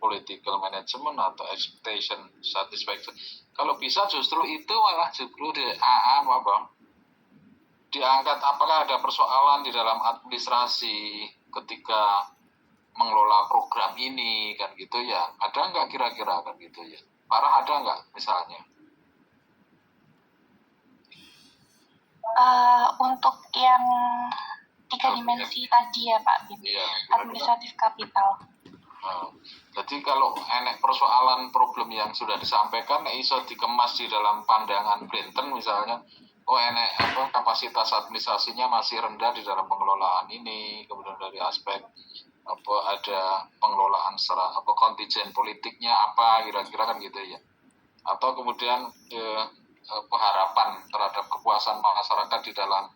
political management atau expectation satisfaction. Kalau bisa justru itu malah justru diangkat, apakah ada persoalan di dalam administrasi ketika mengelola program ini kan gitu ya, ada nggak kira-kira kan gitu ya, Farah ada nggak misalnya? Untuk yang 3 dimensi tadi ya Pak Bin, Iya, administratif kapital. Jadi kalau enek persoalan problem yang sudah disampaikan iso dikemas di dalam pandangan Brenton misalnya, enek kapasitas administrasinya masih rendah di dalam pengelolaan ini, kemudian dari aspek ada pengelolaan secara kontingen politiknya apa kira-kira kan gitu ya, atau kemudian harapan terhadap kepuasan masyarakat di dalam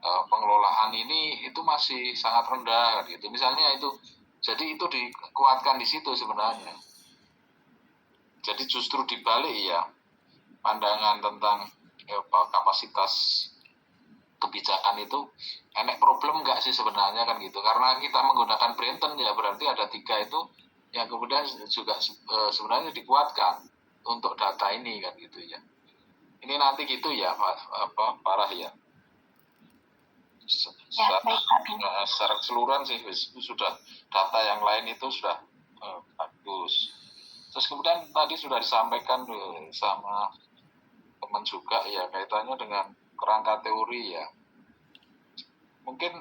pengelolaan ini itu masih sangat rendah kan gitu misalnya itu. Jadi itu dikuatkan di situ sebenarnya. Jadi justru dibalik ya pandangan tentang kapasitas kebijakan itu enek problem nggak sih sebenarnya kan gitu. Karena kita menggunakan Brenton ya berarti ada 3 itu yang kemudian juga sebenarnya dikuatkan untuk data ini kan gitu ya. Ini nanti gitu ya Farah ya. Secara keseluruhan sih sudah data yang lain itu sudah bagus. Terus kemudian tadi sudah disampaikan sama teman juga ya kaitannya dengan kerangka teori ya. Mungkin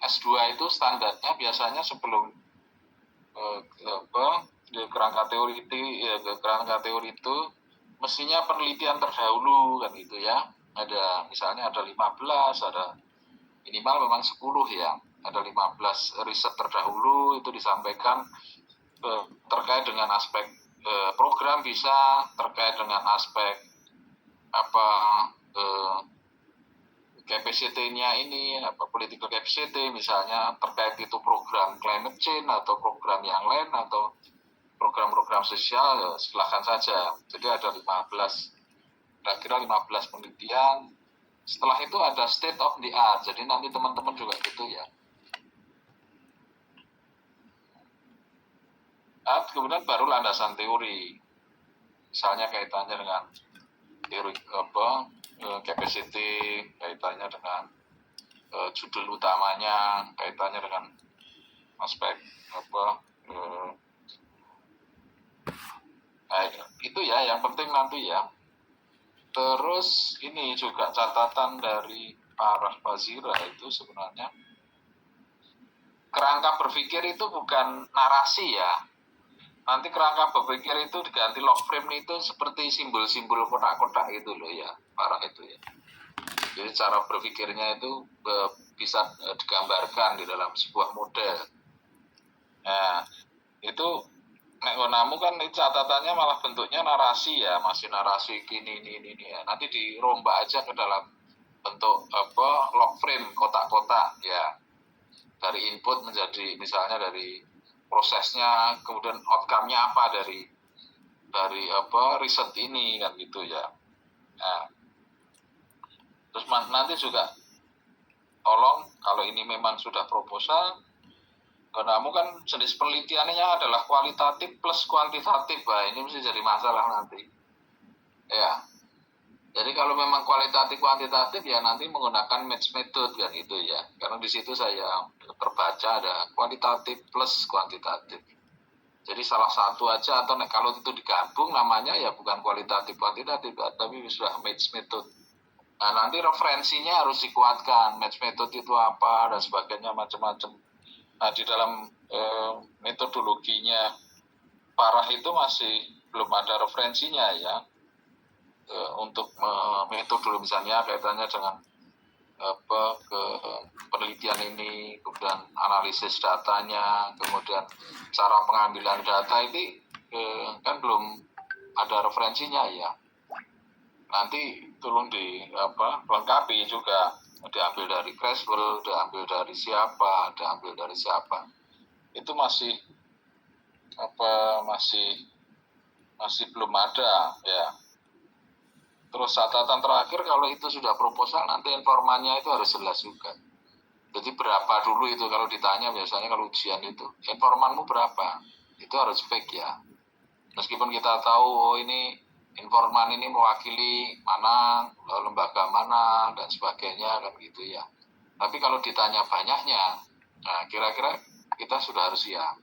S2 itu standarnya biasanya sebelum kerangka teori itu mestinya penelitian terdahulu kan gitu ya. Ada misalnya ada 15, ada minimal memang 10 ya, ada 15 riset terdahulu itu disampaikan terkait dengan aspek program bisa, terkait dengan aspek capacity-nya ini, political capacity misalnya, terkait itu program climate change atau program yang lain atau program-program sosial ya silakan saja. Jadi ada 15 kira-kira 15 penelitian. Setelah itu ada state of the art. Jadi nanti teman-teman juga gitu ya. Kemudian baru landasan teori. Misalnya kaitannya dengan teori capacity, kaitannya dengan judul utamanya, kaitannya dengan aspek itu ya yang penting nanti ya. Terus ini juga catatan dari Farah Fazira itu sebenarnya kerangka berpikir itu bukan narasi ya. Nanti kerangka berpikir itu diganti log frame itu seperti simbol-simbol kotak-kotak gitu loh ya, Farah itu ya. Jadi cara berpikirnya itu bisa digambarkan di dalam sebuah model. Nah, itu namun kan catatannya malah bentuknya narasi ya, masih narasi ini ya. Nanti dirombak aja ke dalam bentuk log frame kotak-kotak ya. Dari input menjadi misalnya dari prosesnya, kemudian outcome-nya apa dari riset ini kan gitu ya. Nah, terus nanti juga tolong kalau ini memang sudah proposal, kamu kan jenis penelitiannya adalah kualitatif plus kuantitatif, ini mesti jadi masalah nanti. Ya, jadi kalau memang kualitatif kuantitatif ya nanti menggunakan match method kan itu ya, karena di situ saya terbaca ada kualitatif plus kuantitatif. Jadi salah satu aja atau kalau itu digabung namanya ya bukan kualitatif kuantitatif, tapi sudah match method. Nah nanti referensinya harus dikuatkan, match method itu apa dan sebagainya macam-macam. Nah di dalam metodologinya Farah itu masih belum ada referensinya ya untuk metode misalnya kaitannya dengan penelitian ini, kemudian analisis datanya, kemudian cara pengambilan data ini kan belum ada referensinya ya. Nanti tolong dilengkapi juga. Diambil dari Creswell, diambil dari siapa, itu masih belum ada ya. Terus catatan terakhir kalau itu sudah proposal nanti informannya itu harus jelas juga. Jadi berapa dulu itu kalau ditanya biasanya kalau ujian itu informanmu berapa itu harus fake ya. Meskipun kita tahu ini informan ini mewakili mana, lembaga mana dan sebagainya kan gitu ya. Tapi kalau ditanya banyaknya, nah kira-kira kita sudah harus siap.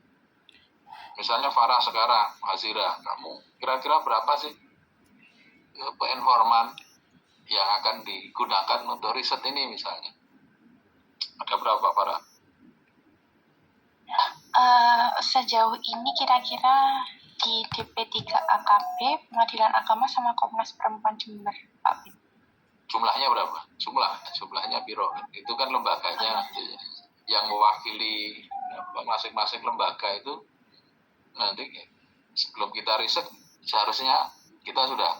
Misalnya Farah sekarang, Azira, kamu kira-kira berapa sih informan yang akan digunakan untuk riset ini misalnya? Ada berapa Farah? Sejauh ini kira-kira di DP3 AKP, Pengadilan Agama sama Komnas Perempuan Jember, Pak Bim. Jumlahnya berapa? Jumlahnya biro. Itu kan lembaganya yang mewakili masing-masing lembaga itu. Nanti sebelum kita riset seharusnya kita sudah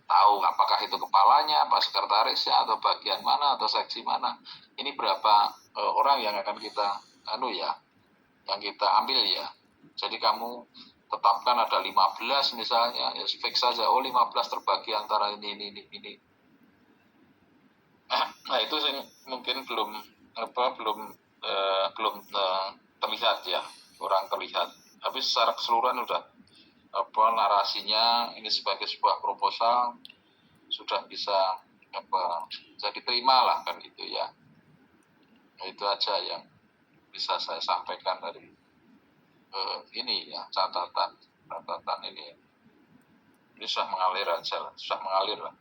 tahu apakah itu kepalanya, apa sekretarisnya, atau bagian mana, atau seksi mana. Ini berapa orang yang akan kita yang kita ambil ya. Jadi kamu tetapkan ada 15 misalnya, ya fix saja, 15 terbagi antara ini. Nah itu mungkin belum terlihat ya, kurang terlihat. Tapi secara keseluruhan udah narasinya ini sebagai sebuah proposal sudah bisa diterima lah kan gitu ya. Nah, itu aja yang bisa saya sampaikan dari ini ya, catatan ini. Ini sudah mengalir lah.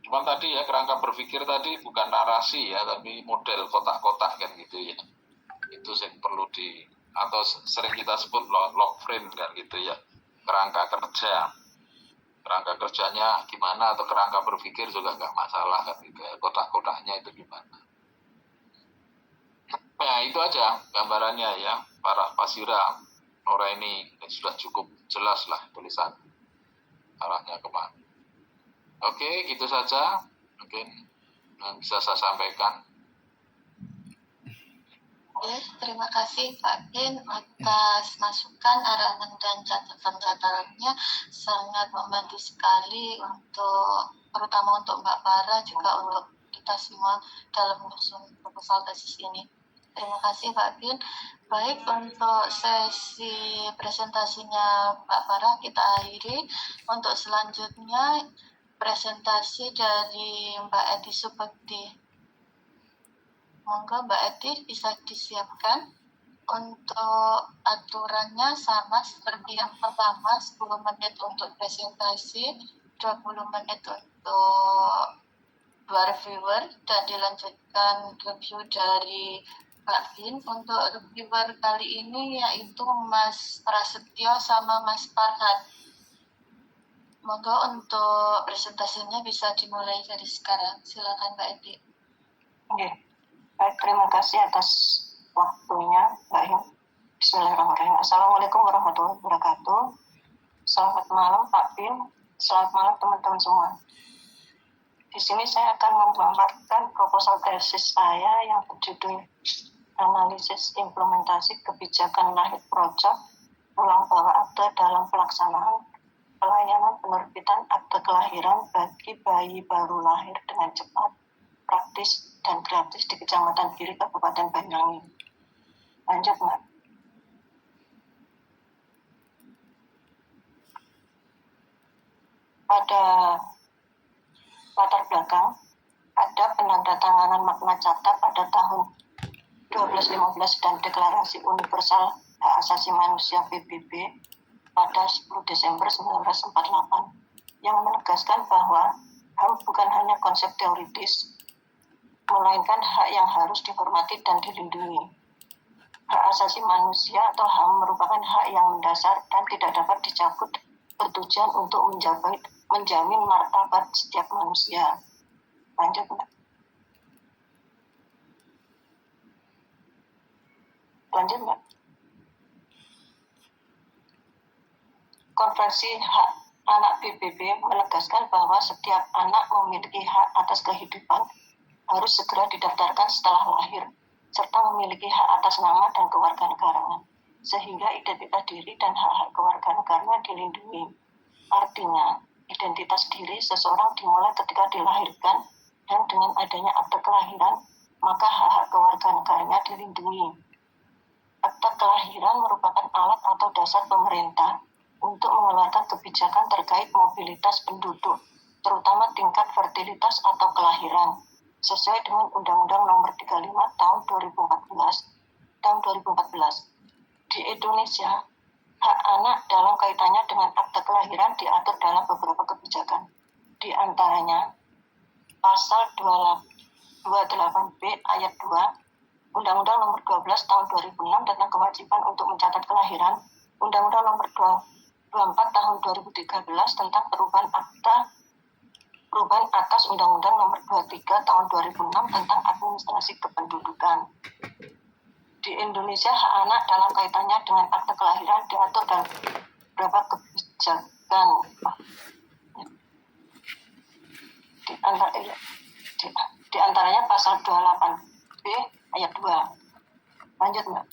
Cuman tadi ya kerangka berpikir tadi bukan narasi ya, tapi model kotak-kotak kan gitu ya. Itu yang perlu atau sering kita sebut log frame kan gitu ya. Kerangka kerjanya gimana, atau kerangka berpikir juga nggak masalah kan gitu ya. Kotak-kotaknya itu gimana. Nah itu aja gambarannya ya, para Pasira. Nora ini sudah cukup jelas lah tulisan arahnya kemana. Oke, gitu saja mungkin yang bisa saya sampaikan. Terima kasih Pak Bin atas masukan, arahan dan catatan-catatannya, sangat membantu sekali terutama untuk Mbak Farah, juga untuk kita semua dalam menyusun proposal tesis ini. Terima kasih Pak Bin. Baik, untuk sesi presentasinya Mbak Farah kita akhiri. Untuk selanjutnya presentasi dari Mbak Edi Subekti. Monggo Mbak Edi bisa disiapkan. Untuk aturannya sama seperti yang pertama, 10 menit untuk presentasi, 20 menit untuk dua reviewer, dan dilanjutkan review dari Pak Bin. Untuk reviewer kali ini yaitu Mas Prasetyo sama Mas Farhad. Monggo untuk presentasinya bisa dimulai dari sekarang. Silakan Mbak Edi. Oke. Baik, terima kasih atas waktunya, Mbak Him. Bismillahirrahmanirrahim. Assalamualaikum warahmatullahi wabarakatuh. Selamat malam Pak Bin, selamat malam teman-teman semua. Di sini saya akan memaparkan proposal tesis saya yang berjudul Analisis Implementasi Kebijakan Lahir Project Ulang Bawa Akte dalam Pelaksanaan Pelayanan Penerbitan Akte Kelahiran bagi bayi baru lahir dengan cepat, praktis, dan gratis di Kecamatan Giri, Kabupaten Banyuwangi. Lanjut, Mbak. Pada latar belakang, ada penandatanganan makna Carta pada tahun 1215 dan Deklarasi Universal Hak Asasi Manusia PBB pada 10 Desember 1948 yang menegaskan bahwa HAM bukan hanya konsep teoritis, melainkan hak yang harus dihormati dan dilindungi. Hak asasi manusia atau HAM merupakan hak yang mendasar dan tidak dapat dicabut, bertujuan untuk menjamin martabat setiap manusia. Lanjut, Mbak. Lanjut, Mbak. Konvensi Hak Anak PBB menegaskan bahwa setiap anak memiliki hak atas kehidupan, harus segera didaftarkan setelah lahir, serta memiliki hak atas nama dan kewarganegaraan, sehingga identitas diri dan hak-hak kewarganegaraan dilindungi. Artinya, identitas diri seseorang dimulai ketika dilahirkan, dan dengan adanya akte kelahiran, maka hak-hak kewarganegaraan dilindungi. Akta kelahiran merupakan alat atau dasar pemerintah untuk mengeluarkan kebijakan terkait mobilitas penduduk, terutama tingkat fertilitas atau kelahiran, sesuai dengan Undang-Undang Nomor 35 Tahun 2014. Di Indonesia, hak anak dalam kaitannya dengan akte kelahiran diatur dalam beberapa kebijakan. Di antaranya, Pasal 28B Ayat 2 Undang-Undang Nomor 12 Tahun 2006 tentang kewajiban untuk mencatat kelahiran, Undang-Undang Nomor 24 Tahun 2013 tentang perubahan atas Undang-Undang Nomor 23 Tahun 2006 tentang administrasi kependudukan. Di Indonesia, hak anak dalam kaitannya dengan akte kelahiran diatur dalam beberapa kebijakan. Di antaranya Pasal 28B Ayat 2. Lanjut, Mbak.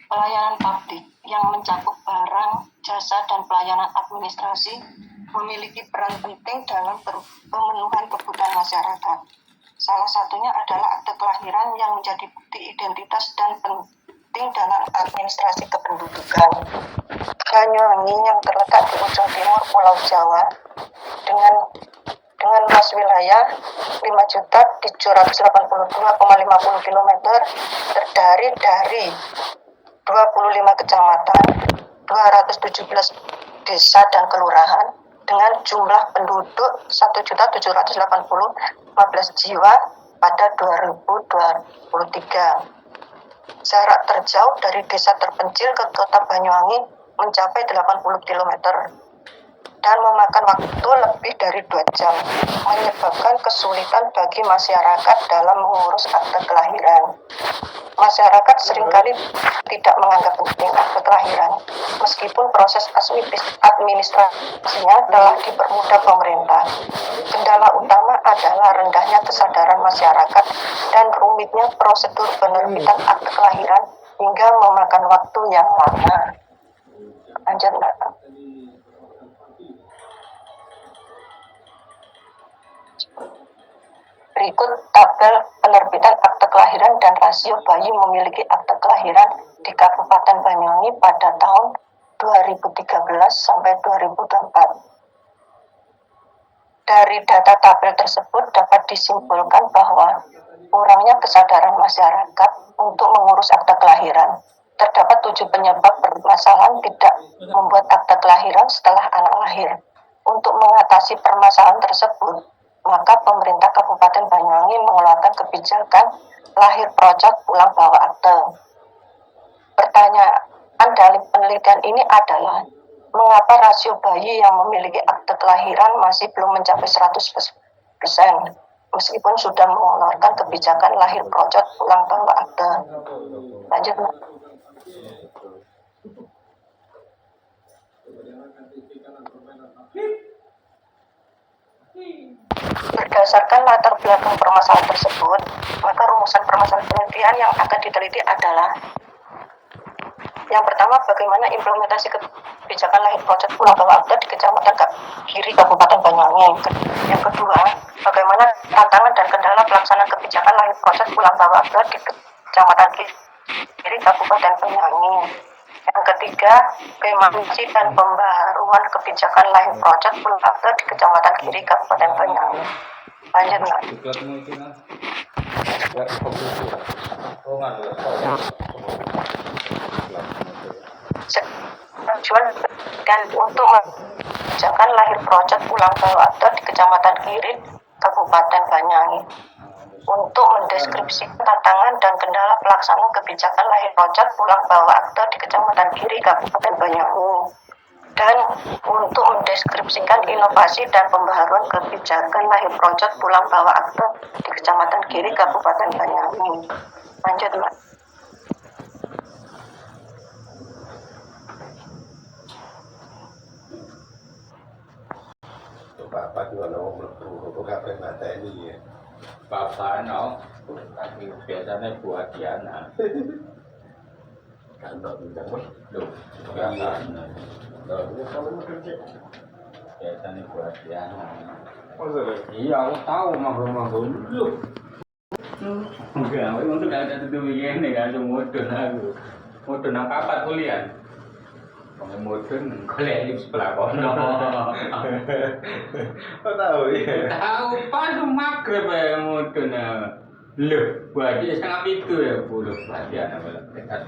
Pelayanan publik yang mencakup barang, jasa, dan pelayanan administrasi memiliki peran penting dalam pemenuhan kebutuhan masyarakat. Salah satunya adalah akte kelahiran yang menjadi bukti identitas dan penting dalam administrasi kependudukan. Banyuwangi yang terletak di ujung timur Pulau Jawa dengan luas wilayah 5.782,50 km terdiri dari 25 kecamatan, 217 desa dan kelurahan dengan jumlah penduduk 1.780.15 jiwa pada 2023. Jarak terjauh dari desa terpencil ke kota Banyuwangi mencapai 80 km dan memakan waktu lebih dari 2 jam, menyebabkan kesulitan bagi masyarakat dalam mengurus akte kelahiran. Masyarakat seringkali tidak menganggap penting akte kelahiran, meskipun proses administrasinya telah dipermudah pemerintah. Kendala utama adalah rendahnya kesadaran masyarakat dan rumitnya prosedur penerbitan akte kelahiran hingga memakan waktu yang lama. Lanjut, Mbak. Berikut tabel penerbitan akte kelahiran dan rasio bayi memiliki akte kelahiran di Kabupaten Banyuwangi pada tahun 2013 sampai 2024. Dari data tabel tersebut dapat disimpulkan bahwa kurangnya kesadaran masyarakat untuk mengurus akte kelahiran. Terdapat 7 penyebab permasalahan tidak membuat akte kelahiran setelah anak lahir. Untuk mengatasi permasalahan tersebut, maka pemerintah Kabupaten Banyuwangi mengeluarkan kebijakan lahir projot pulang bawa akte. Pertanyaan dari penelitian ini adalah, mengapa rasio bayi yang memiliki akte kelahiran masih belum mencapai 100% meskipun sudah mengeluarkan kebijakan lahir projot pulang bawa akte? Lanjut, Mbak. Berdasarkan latar belakang permasalahan tersebut, maka rumusan permasalahan penelitian yang akan diteliti adalah: yang pertama, bagaimana implementasi kebijakan lahir projot pulang bawa akte di Kecamatan Kiri Kabupaten Banyuwangi. Yang kedua, bagaimana tantangan dan kendala pelaksanaan kebijakan lahir projot pulang bawa akte di Kecamatan Kiri Kabupaten Banyuwangi. Yang ketiga, implementasi dan pembaruan kebijakan lahir projot pulang akte di Kecamatan Kiri Kabupaten Banyuwangi. Lanjut, Mbak. Tujuan dan untuk kebijakan lahir projot pulang bawa akte di Kecamatan Kiri Kabupaten Banyuwangi, untuk mendeskripsikan tantangan dan kendala pelaksanaan kebijakan lahir projot pulang bawa akte di Kecamatan Kiri Kabupaten Banyuwangi, dan untuk mendeskripsikan inovasi dan pembaharuan kebijakan lahir projot pulang bawa akte di Kecamatan Kiri Kabupaten Banyuwangi. Lanjut, Mbak. Bapak juga mau melepuh gak mata ini ya. Bapak no, tapi biasanya buat Diana. Kan tak bintang mas. Loh, biasanya. Biasanya buat Diana. Iya, aku tahu maklum-maklum. Loh. Enggak, aku untuk ada tuh begini kan, mudun aku. Mudun nang papat kuliah. Kamu mudun kuliah di sebelah kono. Oh tahu ya. Tahu pas magrib ya mudun. Loh, buat dia sangat itu ya, bulu perhatian apa dekat.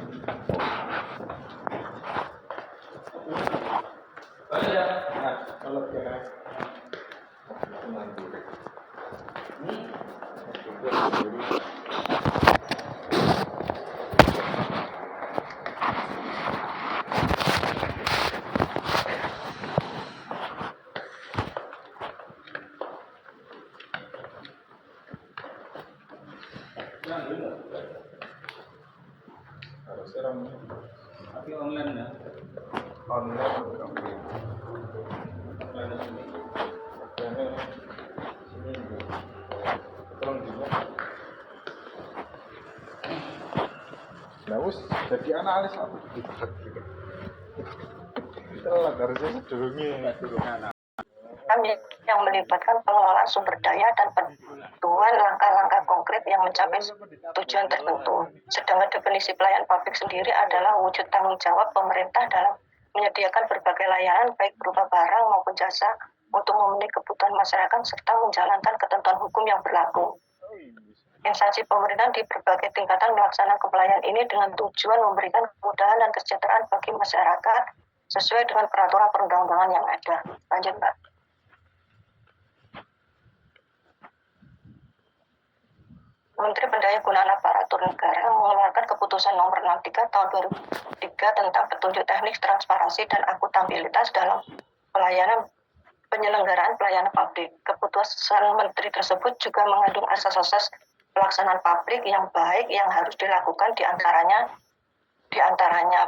Kalau kira harusnya ramai Tapi online ya. online nah wis jadi analis apa telat harusnya sedurungnya yang melibatkan pengelolaan sumber daya dan penentuan langkah-langkah konkret yang mencapai tujuan tertentu. Sedangkan definisi pelayanan publik sendiri adalah wujud tanggung jawab pemerintah dalam menyediakan berbagai layanan baik berupa barang maupun jasa untuk memenuhi kebutuhan masyarakat serta menjalankan ketentuan hukum yang berlaku. Instansi pemerintahan di berbagai tingkatan melaksanakan pelayanan ini dengan tujuan memberikan kemudahan dan kesejahteraan bagi masyarakat sesuai dengan peraturan perundang-undangan yang ada. Lanjut, Mbak. Menteri Pendayagunaan Aparatur Negara mengeluarkan keputusan nomor 63 tahun 2003 tentang petunjuk teknis transparansi dan akuntabilitas dalam penyelenggaraan pelayanan publik. Keputusan Menteri tersebut juga mengandung asas-asas pelaksanaan publik yang baik yang harus dilakukan di antaranya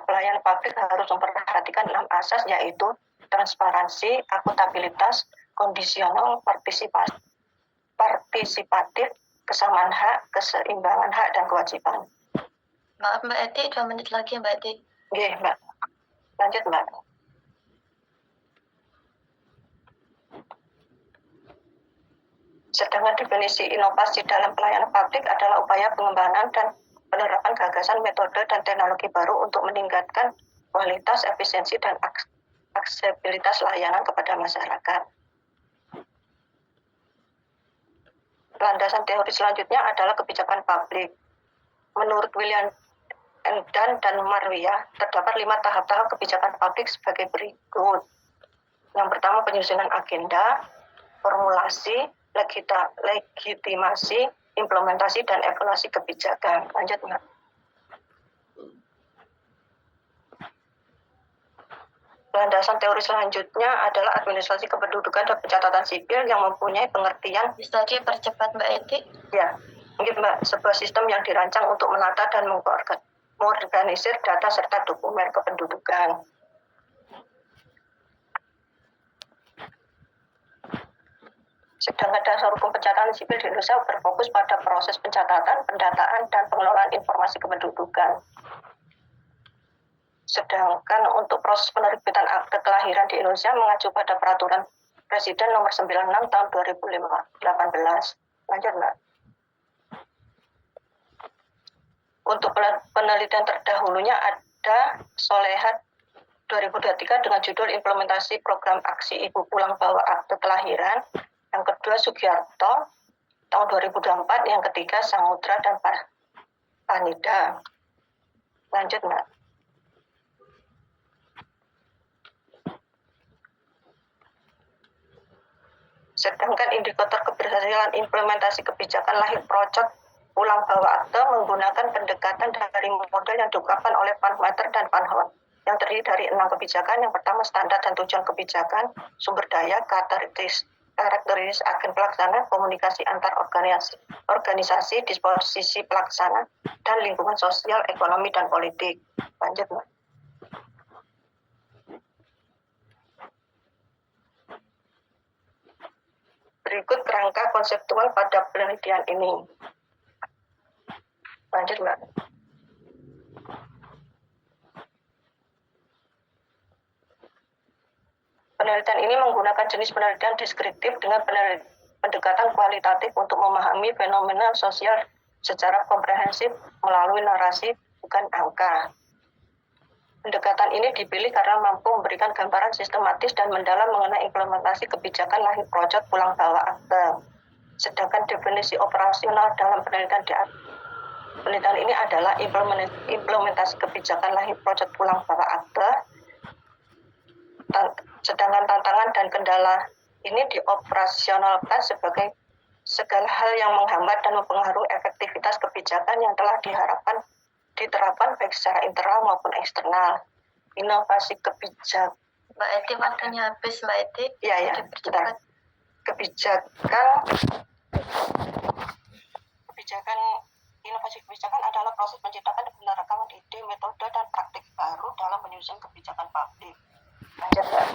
pelayanan publik harus memperhatikan 6 asas yaitu transparansi, akuntabilitas, kondisional, partisipatif, kesamaan hak, keseimbangan hak dan kewajiban. Maaf Mbak Eti, 2 menit lagi Mbak Eti. Oke, Mbak. Lanjut, Mbak. Sedangkan definisi inovasi dalam pelayanan publik adalah upaya pengembangan dan penerapan gagasan, metode, dan teknologi baru untuk meningkatkan kualitas, efisiensi, dan aksesibilitas layanan kepada masyarakat. Landasan teori selanjutnya adalah kebijakan publik. Menurut William Endan dan Marwiyah, terdapat 5 tahap-tahap kebijakan publik sebagai berikut. Yang pertama, penyusunan agenda, formulasi, legitimasi, implementasi, dan evaluasi kebijakan. Lanjut, Mbak. Landasan teori selanjutnya adalah administrasi kependudukan dan pencatatan sipil yang mempunyai pengertian. Bisa dipercepat Mbak Eti? Ya, mungkin Mbak, sebuah sistem yang dirancang untuk menata dan mengorganisir data serta dokumen kependudukan. Sedangkan dasar hukum pencatatan sipil di Indonesia berfokus pada proses pencatatan, pendataan, dan pengelolaan informasi kependudukan. Sedangkan untuk proses penerbitan akte kelahiran di Indonesia mengacu pada peraturan Presiden nomor 96 tahun 2018. Lanjut, Mbak. Untuk penelitian terdahulunya ada Solehat 2023 dengan judul Implementasi Program Aksi Ibu Pulang Bawa Akte Kelahiran. Yang kedua Sugiarto tahun 2024, yang ketiga Samudra dan Panida. Lanjut, Mbak. Sedangkan indikator keberhasilan implementasi kebijakan lahir procot pulang bawa akte menggunakan pendekatan dari model yang diungkapkan oleh Panmeter dan Panhon yang terdiri dari 6 kebijakan. Yang pertama, standar dan tujuan kebijakan, sumber daya, karakteristik agen pelaksana, komunikasi antar organisasi, disposisi pelaksana, dan lingkungan sosial, ekonomi, dan politik. Lanjut, Mbak. Berikut kerangka konseptual pada penelitian ini. Lanjut, Mbak. Penelitian ini menggunakan jenis penelitian deskriptif dengan pendekatan kualitatif untuk memahami fenomena sosial secara komprehensif melalui narasi, bukan angka. Pendekatan ini dipilih karena mampu memberikan gambaran sistematis dan mendalam mengenai implementasi kebijakan lahir project pulang bawa akte. Sedangkan definisi operasional dalam penelitian ini adalah implementasi kebijakan lahir project pulang bawa akte. Sedangkan tantangan dan kendala ini dioperasionalkan sebagai segala hal yang menghambat dan mempengaruhi efektivitas kebijakan yang telah diharapkan diterapkan baik secara internal maupun eksternal. Inovasi kebijakan. Mbak Eti, waktunya habis, Mbak Eti. Ya, Dipercepat. Inovasi kebijakan adalah proses menciptakan dan menerapkan ide, metode, dan praktik baru dalam menyusun kebijakan publik. Lanjut, Mbak.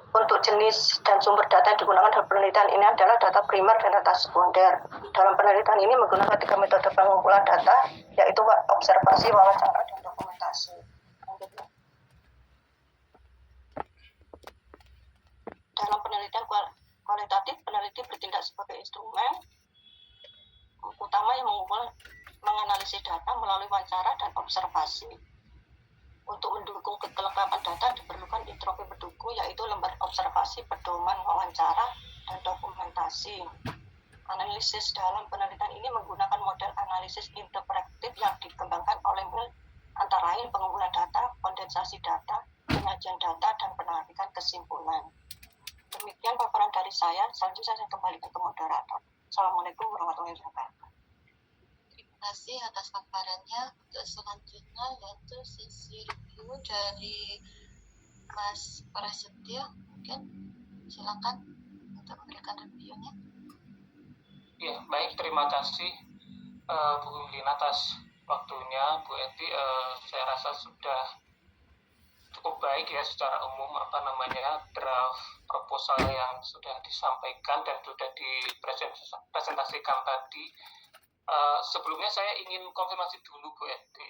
Untuk jenis dan sumber data yang digunakan dalam penelitian ini adalah data primer dan data sekunder. Dalam penelitian ini menggunakan 3 metode pengumpulan data, yaitu observasi, wawancara, dan dokumentasi. Dalam penelitian kualitatif, peneliti bertindak sebagai instrumen utama yang menganalisis data melalui wawancara dan observasi. Untuk mendukung kelengkapan data diperlukan instrumen pendukung, yaitu lembar observasi, pedoman, wawancara, dan dokumentasi. Analisis dalam penelitian ini menggunakan model analisis interaktif yang dikembangkan oleh antara lain pengumpulan data, kondensasi data, penyajian data, dan penarikan kesimpulan. Demikian paparan dari saya. Selanjutnya saya kembalikan ke moderator. Assalamualaikum warahmatullahi wabarakatuh. Terima kasih atas paparannya. Untuk selanjutnya yaitu sesi review dari Mas Prasetyo. Mungkin silakan untuk memberikan reviewnya. Ya, baik, terima kasih Bu Lin atas waktunya. Bu Eti, saya rasa sudah cukup baik ya secara umum draft proposal yang sudah disampaikan dan sudah dipresentasikan tadi. Sebelumnya saya ingin konfirmasi dulu Bu Eti.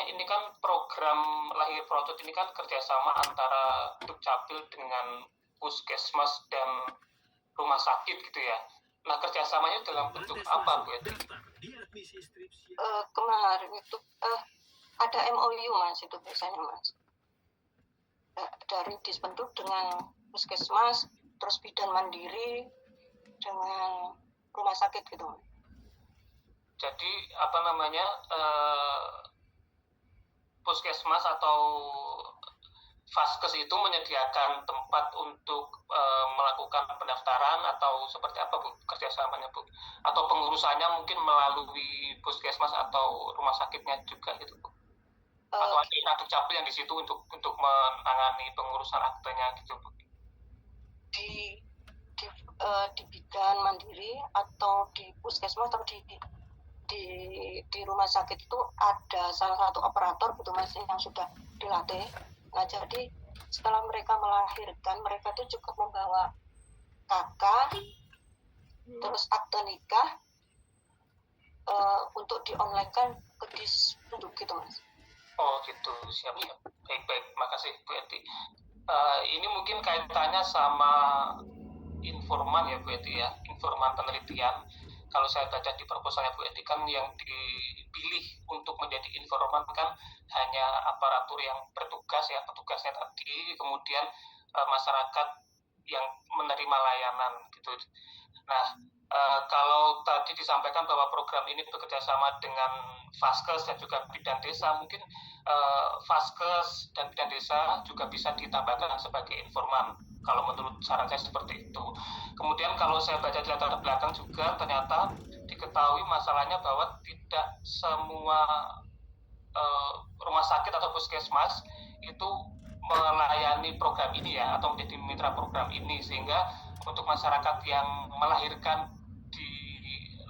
Ini kan program lahir project ini kan kerjasama antara Dukcapil dengan Puskesmas dan rumah sakit gitu ya. Nah, kerjasamanya dalam bentuk apa Bu Eti? Kemarin itu ada MOU Mas, itu biasanya Mas. Dari Dispenduk dengan Puskesmas, terus bidan mandiri dengan rumah sakit gitu. Jadi Puskesmas atau Vaskes itu menyediakan tempat untuk melakukan pendaftaran atau seperti apa Bu kerjasamanya Bu? Atau pengurusannya mungkin melalui Puskesmas atau rumah sakitnya juga gitu Bu? Atau ada Dukcapil yang di situ untuk menangani pengurusan aktenya gitu Bu? Di bidan mandiri atau di Puskesmas atau di rumah sakit itu ada salah satu operator gitu Mas yang sudah dilatih. Nah, jadi setelah mereka melahirkan, mereka tuh cukup membawa kakak, terus akte nikah untuk di-online-kan ke Dispenduk gitu Mas. Oh gitu, siap. Baik, makasih Bu Eti. Ini mungkin kaitannya sama informan ya Bu Eti ya, informan penelitian. Kalau saya baca di proposalnya Bu Eti kan yang dipilih untuk menjadi informan kan hanya aparatur yang bertugas ya, petugasnya tadi, kemudian masyarakat yang menerima layanan gitu. Nah, kalau tadi disampaikan bahwa program ini bekerja sama dengan Vaskes dan juga bidan desa, mungkin Vaskes dan bidan desa juga bisa ditambahkan sebagai informan. Kalau menurut saran saya seperti itu. Kemudian kalau saya baca di latar belakang juga ternyata diketahui masalahnya bahwa tidak semua rumah sakit atau puskesmas itu melayani program ini ya, atau menjadi mitra program ini, sehingga untuk masyarakat yang melahirkan di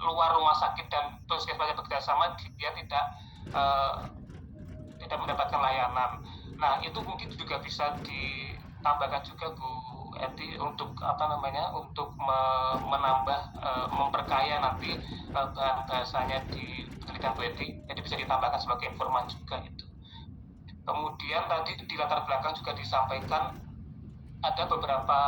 luar rumah sakit dan puskesmas yang bekerjasama dia tidak mendapatkan layanan. Nah, itu mungkin juga bisa ditambahkan juga Bu Eti untuk untuk menambah memperkaya nanti bahasanya di penelitian Bu Eti, jadi bisa ditambahkan sebagai informan juga itu. Kemudian tadi di latar belakang juga disampaikan ada beberapa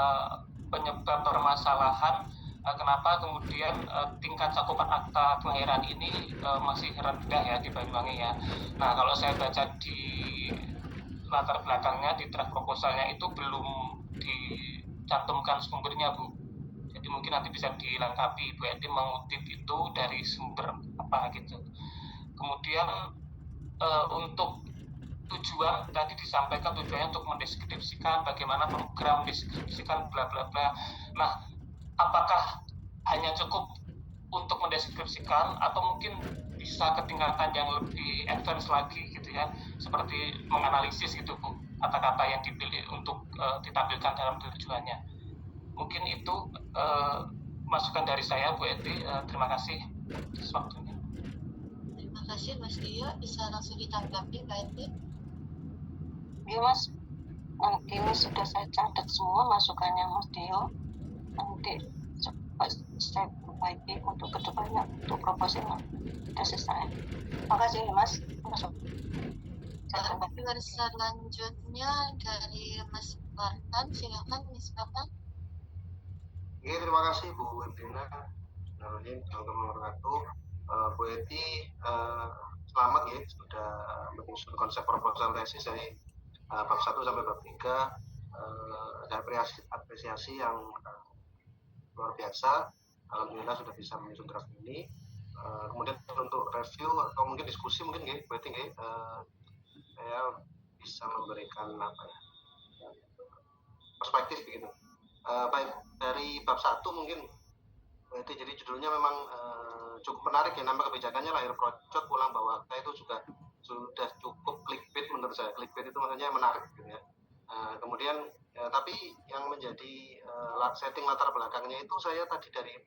penyebab permasalahan kenapa kemudian tingkat cakupan akta kelahiran ini masih rendah ya di Banyuwangi ya. Nah, kalau saya baca di latar belakangnya di draft proposalnya itu belum dicantumkan sumbernya, Bu. Jadi mungkin nanti bisa dilengkapi Bu Eti mengutip itu dari sumber apa gitu. Kemudian untuk tujuan tadi disampaikan tujuannya untuk mendeskripsikan bagaimana program mendeskripsikan bla bla bla. Nah, apakah hanya cukup untuk mendeskripsikan atau mungkin bisa ke tingkatan yang lebih advance lagi gitu ya, seperti menganalisis gitu Bu, kata-kata yang dipilih untuk ditampilkan dalam tujuannya. Mungkin itu masukan dari saya Bu Eti. Terima kasih atas waktunya. Terima kasih Mas Dio, bisa langsung ditanggapi Mbak Eti. Iya Mas, nanti ini sudah saya catat semua masukannya Mas Dio. Nanti coba saya perbaiki untuk kedepannya untuk proposal sudah selesai. Terima kasih Mas. Masuk. Selanjutnya dari Mas Farhan, silakan Mas Farhan. Oke, terima kasih Bu Edina. Teman-teman wabarakatuh. Bu Eti, selamat ya sudah menyusun konsep proposal tesis dari bab 1 sampai bab 3. Saya apresiasi yang luar biasa. Alhamdulillah sudah bisa menyusun draft ini. Kemudian untuk review atau mungkin diskusi mungkin Bu Eti, saya bisa memberikan perspektif begitu. Baik, dari bab 1 mungkin berarti jadi judulnya memang cukup menarik ya, nama kebijakannya lahir procot pulang bawa akta itu juga sudah cukup clickbait menurut saya. Clickbait itu maksudnya menarik gitu ya. Kemudian tapi yang menjadi setting latar belakangnya itu saya tadi dari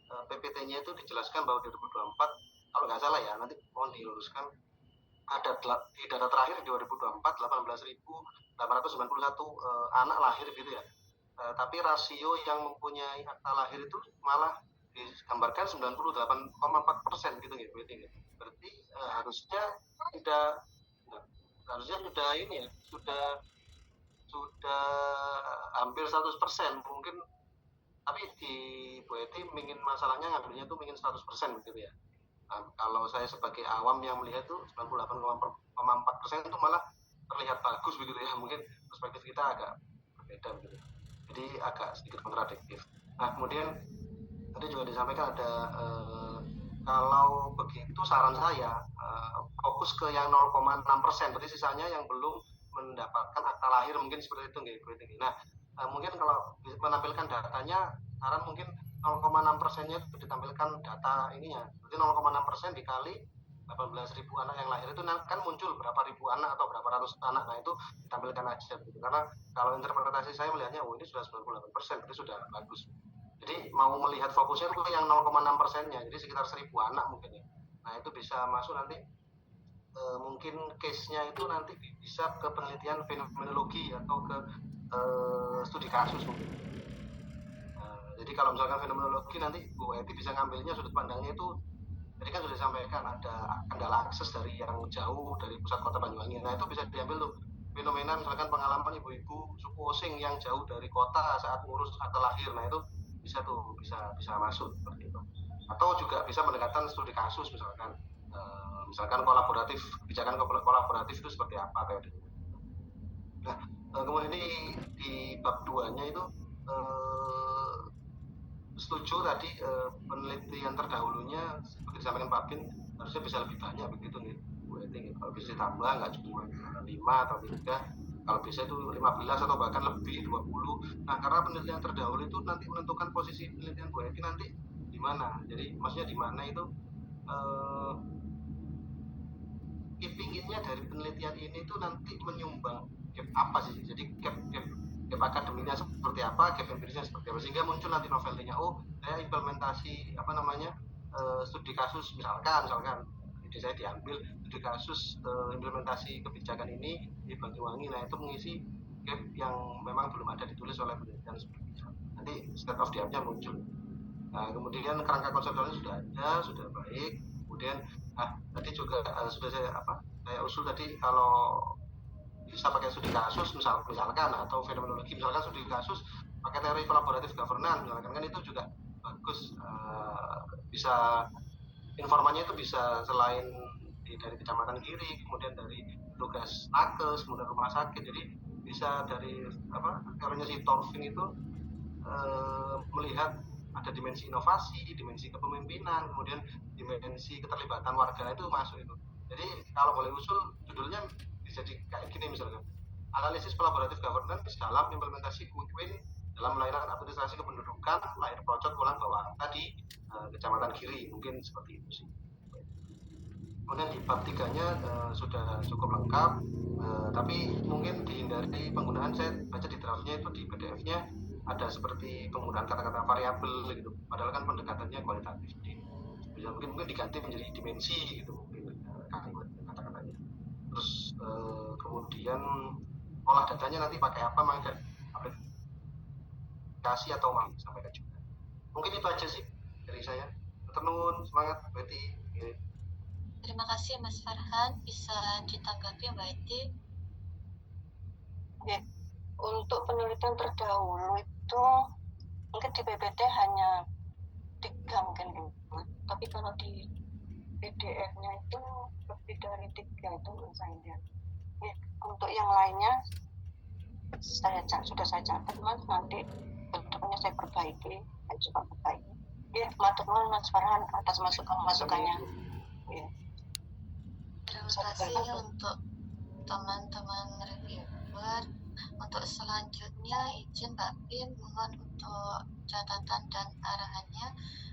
PPT-nya itu dijelaskan bahwa 2024 kalau nggak salah ya, nanti mohon diluruskan, ada di data terakhir 2024 18.891 anak lahir gitu ya. Tapi rasio yang mempunyai akta lahir itu malah digambarkan 98,4% gitu gitu. Berarti harusnya sudah ini ya, sudah hampir 100% mungkin, tapi di Bu Eti ingin masalahnya ngambilnya tuh ingin 100% gitu ya. Nah, kalau saya sebagai awam yang melihat tuh 98,4% itu malah terlihat bagus begitu ya, mungkin perspektif kita agak berbeda begitu. Jadi agak sedikit kontradiktif. Nah, kemudian tadi juga disampaikan ada kalau begitu saran saya fokus ke yang 0,6%, berarti sisanya yang belum mendapatkan akta lahir mungkin seperti itu nggih. Nah, mungkin kalau menampilkan datanya, saran mungkin 0,6%-nya itu ditampilkan data ininya. Berarti 0,6% dikali 18.000 anak yang lahir itu kan muncul berapa ribu anak atau berapa ratus anak. Nah, itu ditampilkan aja gitu. Karena kalau interpretasi saya melihatnya ini sudah 98%, berarti sudah bagus. Jadi mau melihat fokusnya itu yang 0,6%-nya, jadi sekitar 1.000 anak mungkin ya. Nah, itu bisa masuk nanti mungkin case-nya itu nanti bisa ke penelitian fenomenologi atau ke studi kasus mungkin. Jadi kalau misalkan fenomenologi nanti Bu Eti bisa ngambilnya sudut pandangnya itu, jadi kan sudah disampaikan ada kendala akses dari yang jauh dari pusat kota Banyuwangi. Nah, itu bisa diambil tuh fenomena misalkan pengalaman ibu-ibu suku Osing yang jauh dari kota saat ngurus akta lahir. Nah, itu bisa masuk seperti itu. Atau juga bisa mendekatkan studi kasus misalkan kolaboratif, kebijakan kolaboratif itu seperti apa kayak gitu. Nah, kemudian di bab 2-nya itu setuju tadi penelitian terdahulunya seperti disampaikan Pak Bin harusnya bisa lebih banyak begitu nih Bu Eti. Kalau bisa ditambah nggak cuma 5 atau 3, kalau bisa itu 15 atau bahkan lebih 20. Nah, karena penelitian terdahulu itu nanti menentukan posisi penelitian Bu Eti nanti di mana. Jadi maksudnya di mana itu keeping-nya dari penelitian ini itu nanti menyumbang gap apa sih? Jadi gap akademiknya seperti apa, gap empirisnya seperti apa, sehingga muncul nanti novelnya. Saya implementasi studi kasus misalkan ide saya diambil studi kasus implementasi kebijakan ini di Banyuwangi. Nah, itu mengisi gap yang memang belum ada ditulis oleh penelitian sebelumnya. Nanti state of the art-nya muncul. Nah, kemudian kerangka konseptualnya sudah ada, sudah baik. Kemudian tadi juga sudah saya usul tadi, kalau bisa pakai studi kasus misalkan, atau fenomenologi misalkan studi kasus pakai teori kolaboratif governance misalkan, kan itu juga bagus. Bisa informannya itu bisa selain dari kecamatan kiri, kemudian dari tugas nakes, kemudian rumah sakit, jadi bisa dari teorinya si Torfing itu melihat ada dimensi inovasi, dimensi kepemimpinan, kemudian dimensi keterlibatan warga itu masuk itu. Jadi kalau boleh usul judulnya bisa kayak gini misalkan, analisis kolaboratif governance dalam implementasi quick win dalam layanan administrasi kependudukan lahir project ulang bawah tadi kecamatan kiri, mungkin seperti itu sih. Kemudian di bab 3-nya sudah cukup lengkap, tapi mungkin dihindari penggunaan, saya baca di draftnya itu di PDF-nya ada seperti penggunaan kata-kata variabel gitu, padahal kan pendekatannya kualitatif. Bisa mungkin diganti menjadi dimensi gitu mungkin kata-katanya. Terus kemudian olah datanya nanti pakai apa, pakai aplikasi atau mau sampaikan juga. Mungkin itu aja sih dari saya. Tenun, semangat Mbak Eti. Terima kasih Mas Farhan, bisa ditanggapi Mbak Eti? Ya, untuk penelitian terdahulu itu mungkin di PPT hanya 3 mungkin dulu, tapi kalau di PDF-nya itu lebih dari 3 itu menurut saya. Ya, untuk yang lainnya sudah saya catat Mas, nanti bentuknya saya perbaiki, saya coba perbaiki. Ya, matur nuwun Mas Farhan atas masukannya. Ya. Terima kasih untuk teman-teman reviewer. Untuk selanjutnya izin Mbak Pin, mohon untuk catatan dan arahannya.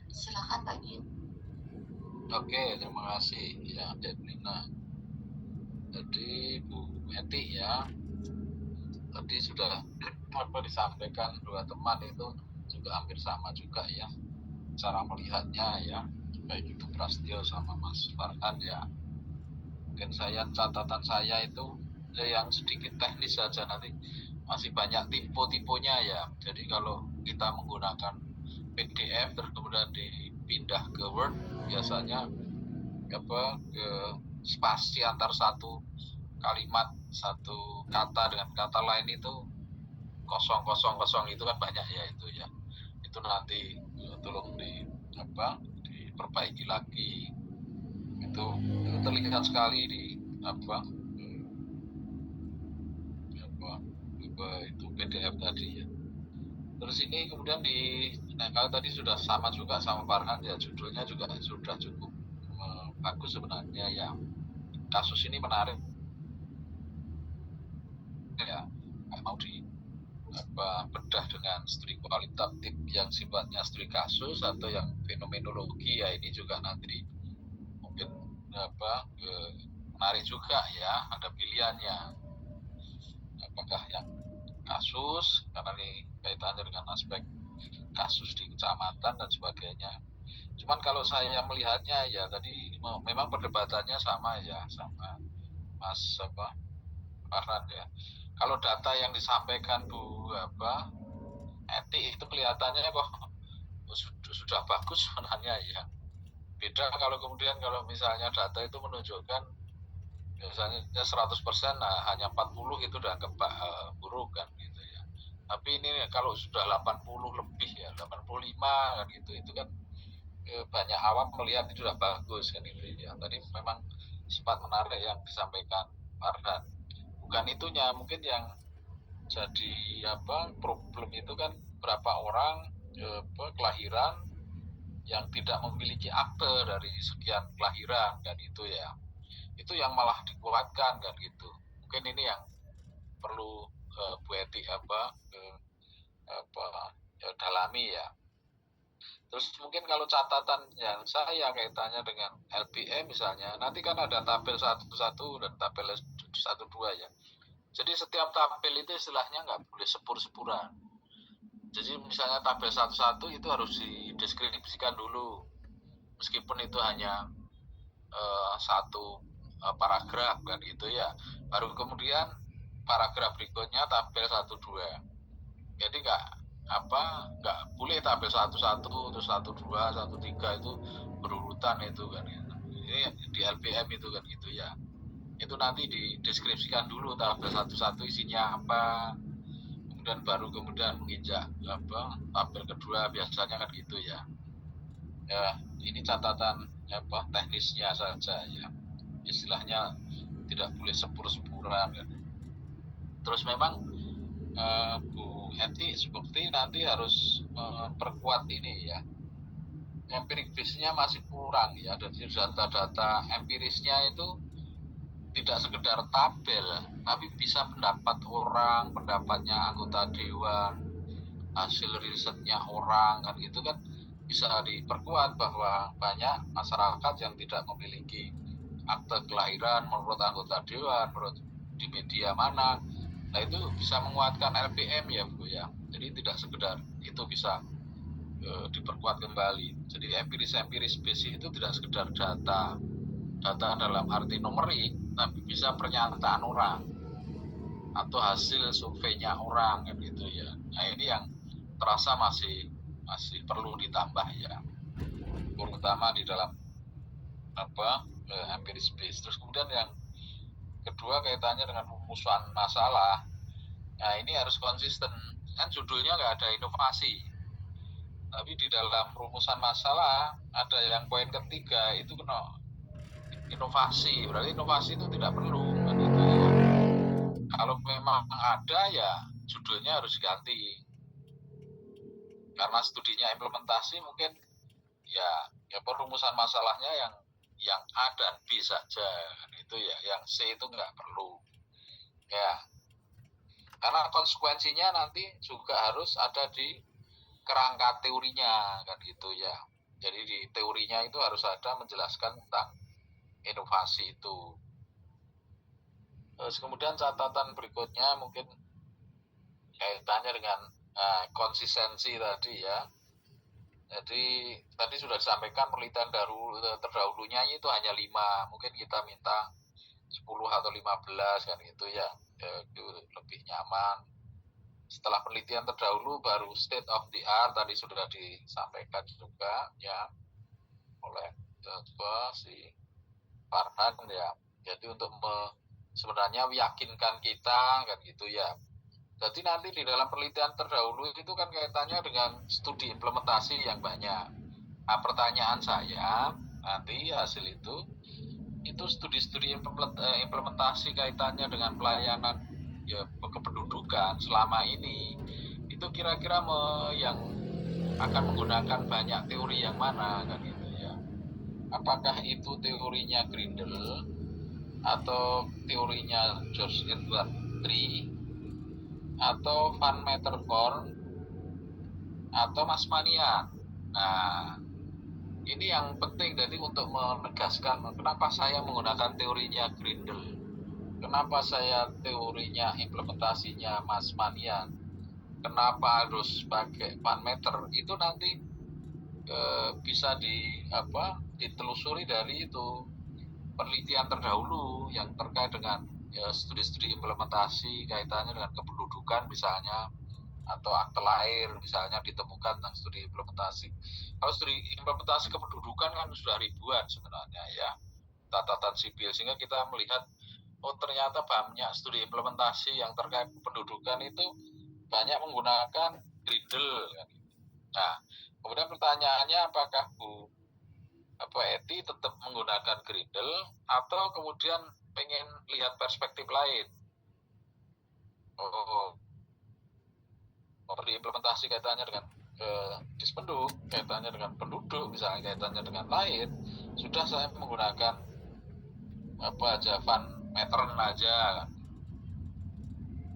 Silakan Mbak Pin. Oke, terima kasih ya Denina. Jadi Bu Eti ya, tadi sudah disampaikan dua teman itu juga hampir sama juga ya cara melihatnya ya, baik itu Prastio sama Mas Farhan ya. Mungkin catatan saya itu yang sedikit teknis saja, nanti masih banyak tipe-tipenya ya. Jadi kalau kita menggunakan PDF terus kemudian dipindah ke Word, biasanya ke spasi antar satu kalimat, satu kata dengan kata lain itu kosong itu kan banyak ya itu ya. Itu nanti tolong diperbaiki lagi. Itu terlihat sekali di itu PDF tadi ya. Terus ini kemudian kalau tadi sudah sama juga sama Farhan ya, judulnya juga sudah cukup bagus sebenarnya ya. Kasus ini menarik ya, mau bedah dengan studi kualitatif yang sifatnya studi kasus atau yang fenomenologi ya, ini juga nanti mungkin menarik juga ya, ada pilihannya apakah yang kasus karena ini kaitannya dengan aspek kasus di kecamatan dan sebagainya. Cuman kalau saya melihatnya ya tadi memang perdebatannya sama ya sama Mas Farhan ya. Kalau data yang disampaikan Bu Eti itu kelihatannya kok sudah bagus sebenarnya ya. Beda kalau misalnya data itu menunjukkan biasanya 100%, hanya 40 itu dianggap buruk kan gitu ya. Tapi ini kalau sudah 80 lebih ya, 85 kan gitu, itu kan banyak awam melihat itu sudah bagus kan itu ya. Tadi memang sempat menarik yang disampaikan Farhan. Bukan itunya, mungkin yang jadi problem itu kan berapa orang kelahiran yang tidak memiliki akte dari sekian kelahiran kan itu ya. Itu yang malah dikuatkan kan gitu. Mungkin ini yang perlu Bu Eti dalami ya. Terus mungkin kalau catatan yang saya kaitannya dengan LPM misalnya, nanti kan ada tabel 1.1 dan tabel 1.2 ya. Jadi setiap tabel itu istilahnya nggak boleh sepur-sepuran. Jadi misalnya tabel 1.1 itu harus dideskripsikan dulu, meskipun itu hanya satu paragraf kan gitu ya. Baru kemudian paragraf berikutnya tabel 1.2. Jadi nggak boleh tabel 1.1 terus 1.2 1.3 itu berurutan itu kan gitu. Ini di LPM itu kan gitu ya. itu nanti dideskripsikan dulu tabel satu-satu isinya apa, kemudian baru menginjak tabel kedua, biasanya kan gitu ya. Ya, ini catatan teknisnya saja ya, istilahnya tidak boleh sepur-sepuran kan. Terus memang Bu Eti seperti nanti harus memperkuat ini ya, empirik base-nya masih kurang ya, dan data-data empirisnya itu tidak sekedar tabel, tapi bisa pendapat orang, pendapatnya anggota dewan, hasil risetnya orang, kan itu kan bisa diperkuat bahwa banyak masyarakat yang tidak memiliki akte kelahiran menurut anggota dewan, menurut di media mana. Nah itu bisa menguatkan LPM ya Bu ya. Jadi tidak sekedar itu bisa diperkuat kembali. Jadi empiris base itu tidak sekedar data dalam arti numerik, tapi bisa pernyataan orang atau hasil surveinya orang kan gitu ya. Nah ini yang terasa masih perlu ditambah ya, terutama di dalam empiris base. Terus kemudian yang kedua kaitannya dengan rumusan masalah. Nah ini harus konsisten, kan judulnya nggak ada inovasi, tapi di dalam rumusan masalah ada yang poin ketiga itu kena inovasi, berarti inovasi itu tidak perlu kan gitu ya. Kalau memang ada ya judulnya harus diganti, karena studinya implementasi mungkin ya perumusan masalahnya yang A dan B saja kan itu ya, yang C itu nggak perlu ya, karena konsekuensinya nanti juga harus ada di kerangka teorinya kan gitu ya. Jadi di teorinya itu harus ada menjelaskan tentang inovasi itu. Terus kemudian catatan berikutnya mungkin kaitannya dengan konsistensi tadi ya. Jadi tadi sudah disampaikan penelitian terdahulunya itu hanya 5, mungkin kita minta 10 atau 15 kan gitu ya, itu lebih nyaman. Setelah penelitian terdahulu baru state of the art, tadi sudah disampaikan juga ya oleh si Farhan ya. Jadi untuk sebenarnya meyakinkan kita kan gitu ya. Jadi nanti di dalam penelitian terdahulu itu kan kaitannya dengan studi implementasi yang banyak. Nah, pertanyaan saya nanti hasil itu studi-studi implementasi kaitannya dengan pelayanan ya kependudukan selama ini itu kira-kira yang akan menggunakan banyak teori yang mana kan gitu ya. Apakah itu teorinya Grindel atau teorinya George Edward Tree atau Van Meterkorn atau Masmanian. Nah, ini yang penting jadi untuk menegaskan kenapa saya menggunakan teorinya Grindel, kenapa saya teorinya implementasinya Masmanian, kenapa harus pakai Van Meter, itu nanti bisa ditelusuri dari itu penelitian terdahulu yang terkait dengan studi-studi implementasi kaitannya dengan kependudukan misalnya, atau akte lahir misalnya ditemukan tentang studi implementasi. Kalau studi implementasi kependudukan kan sudah ribuan sebenarnya ya, catatan sipil, sehingga kita melihat ternyata banyak studi implementasi yang terkait kependudukan itu banyak menggunakan Grindel. Nah, kemudian pertanyaannya apakah Bu Eti tetap menggunakan Grindel atau kemudian pengen lihat perspektif lain? Diimplementasi kaitannya dengan dispenduk, kaitannya dengan penduduk, misalnya kaitannya dengan lain, sudah saya menggunakan Van Meteren aja,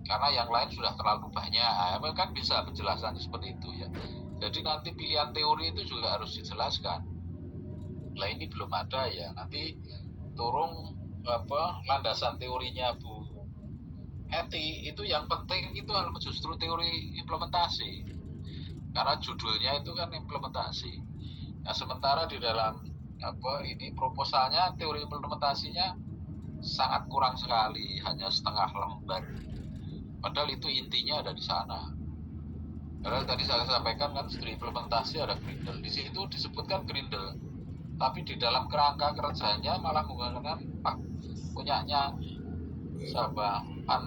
karena yang lain sudah terlalu banyak. Kan bisa penjelasannya seperti itu ya. Jadi nanti pilihan teori itu juga harus dijelaskan. Nah ini belum ada ya, nanti turun landasan teorinya Bu Eti itu yang penting itu justru teori implementasi, karena judulnya itu kan implementasi. Nah sementara di dalam proposalnya teori implementasinya sangat kurang sekali, hanya setengah lembar, padahal itu intinya ada di sana. Padahal tadi saya sampaikan kan studi implementasi ada Grindel, di situ disebutkan Grindel, tapi di dalam kerangka kerjanya malah menggunakan punyanya siapa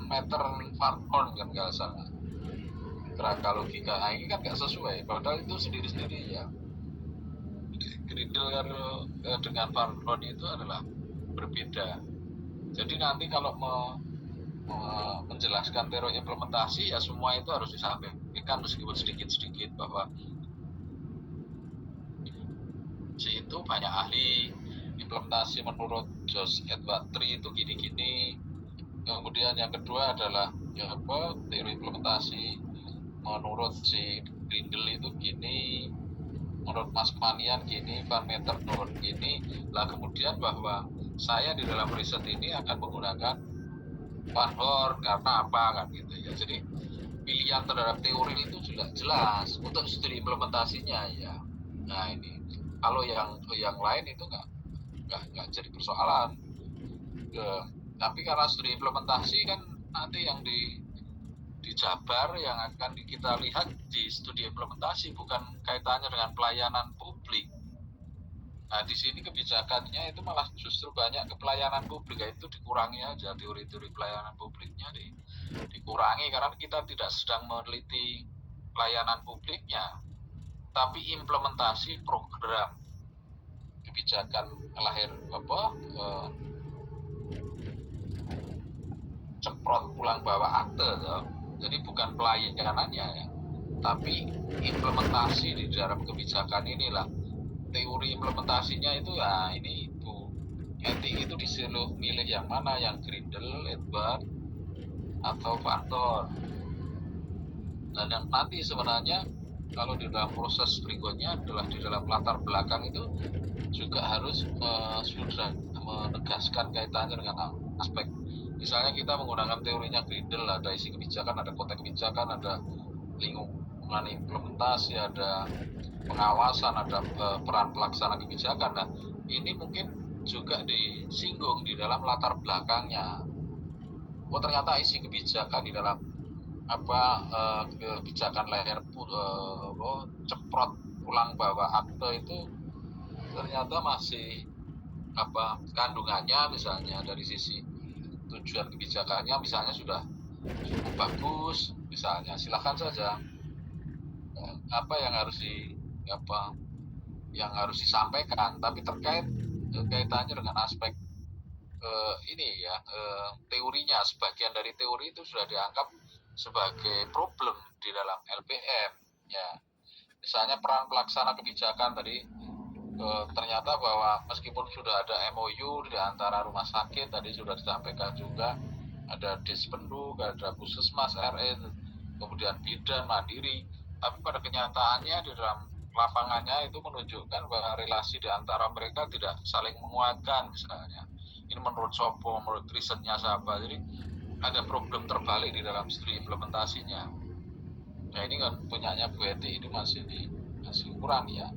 Meter Farcon kan nggak salah, kerangka logika. Nah ini kan nggak sesuai, padahal itu sendiri-sendiri ya. Grindel dengan Farcon itu adalah berbeda. Jadi nanti kalau menjelaskan teori implementasi ya semua itu harus disampaikan meskipun sedikit-sedikit, bahwa itu banyak ahli implementasi menurut Josh Edward Tree itu gini-gini. Kemudian yang kedua adalah teori implementasi menurut si Grindel itu gini, menurut Mas Manian gini, Van Meter menurut gini. Lah kemudian bahwa saya di dalam riset ini akan menggunakan Van Horn karena apa kan gitu ya. Jadi pilihan terhadap teori itu juga jelas untuk studi implementasinya ya. Nah ini kalau yang lain itu nggak jadi persoalan. Tapi karena studi implementasi kan nanti yang dijabar yang akan kita lihat di studi implementasi, bukan kaitannya dengan pelayanan publik. Nah di sini kebijakannya itu malah justru banyak ke pelayanan publik, itu dikurangi aja teori-teori pelayanan publiknya dikurangi, karena kita tidak sedang meneliti pelayanan publiknya, tapi implementasi program kebijakan lahir ceprot pulang bawa akte ya. Jadi bukan pelayanannya ya, tapi implementasi di dalam kebijakan inilah. Teori implementasinya itu ya ini itu nanti itu disuruh milih yang mana, yang Grindel, Edward atau Van Horn. Dan yang nanti sebenarnya kalau di dalam proses berikutnya adalah di dalam latar belakang itu juga harus sudah menegaskan kaitannya dengan aspek. Misalnya kita menggunakan teorinya Grindel, ada isi kebijakan, ada konteks kebijakan, ada lingkungan implementasi, ada pengawasan, ada peran pelaksana kebijakan. Nah, ini mungkin juga disinggung di dalam latar belakangnya. Oh ternyata isi kebijakan di dalam kebijakan lahir ceprot pulang bawa akte itu ternyata masih kandungannya misalnya dari sisi tujuan kebijakannya misalnya sudah cukup bagus misalnya, silakan saja apa yang harus disampaikan, tapi terkait kaitannya dengan aspek ini ya teorinya, sebagian dari teori itu sudah dianggap sebagai problem di dalam LPM ya. Misalnya peran pelaksana kebijakan tadi ternyata bahwa meskipun sudah ada MOU di antara rumah sakit, tadi sudah disampaikan juga ada Dispenduk, ada Puskesmas, RN, kemudian bidan, mandiri, tapi pada kenyataannya di dalam lapangannya itu menunjukkan bahwa relasi di antara mereka tidak saling menguatkan misalnya. Ini menurut Sopo, menurut risetnya siapa, jadi ada problem terbalik di dalam studi implementasinya. Nah ini kan punyanya Bu Eti ini masih kurang ya.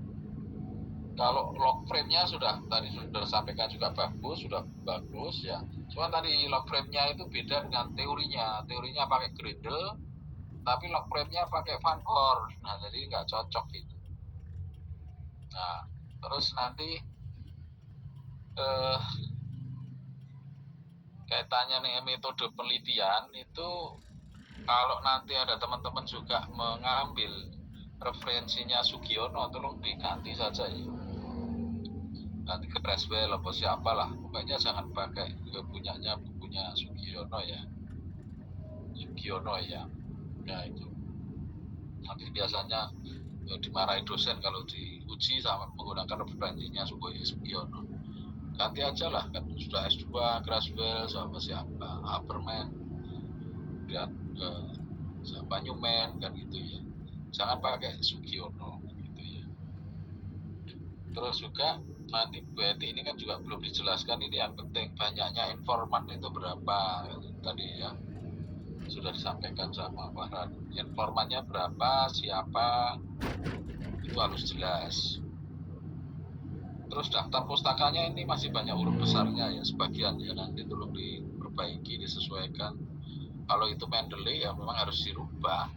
Kalau log frame-nya tadi sudah sampaikan juga sudah bagus ya. Cuma tadi log frame-nya itu beda dengan teorinya. Teorinya pakai Grindel, tapi log frame-nya pakai Van Horn. Nah, jadi nggak cocok gitu. Nah, terus nanti kaitannya nih metode penelitian itu, kalau nanti ada teman-teman juga mengambil referensinya Sugiono, tolong diganti saja ya. Nanti ke Creswell atau siapalah, pokoknya jangan pakai bukunya Sugiono ya. Ya itu nanti biasanya dimarahi dosen kalau diuji sama menggunakan referensinya Sugiono. Ganti aja lah, kan sudah S2 Creswell sama siapa, Haberman dan siapa Newman kan gitu ya. Jangan pakai Sugiono gitu ya. Terus juga nanti Bu Eti ini kan juga belum dijelaskan, ini yang penting banyaknya informan itu berapa tadi ya, sudah disampaikan sama Pak Ran. Informannya berapa, siapa, itu harus jelas. Terus daftar pustakanya ini masih banyak huruf besarnya ya, sebagian ya, nanti tolong diperbaiki, disesuaikan. Kalau itu Mendeley ya memang harus dirubah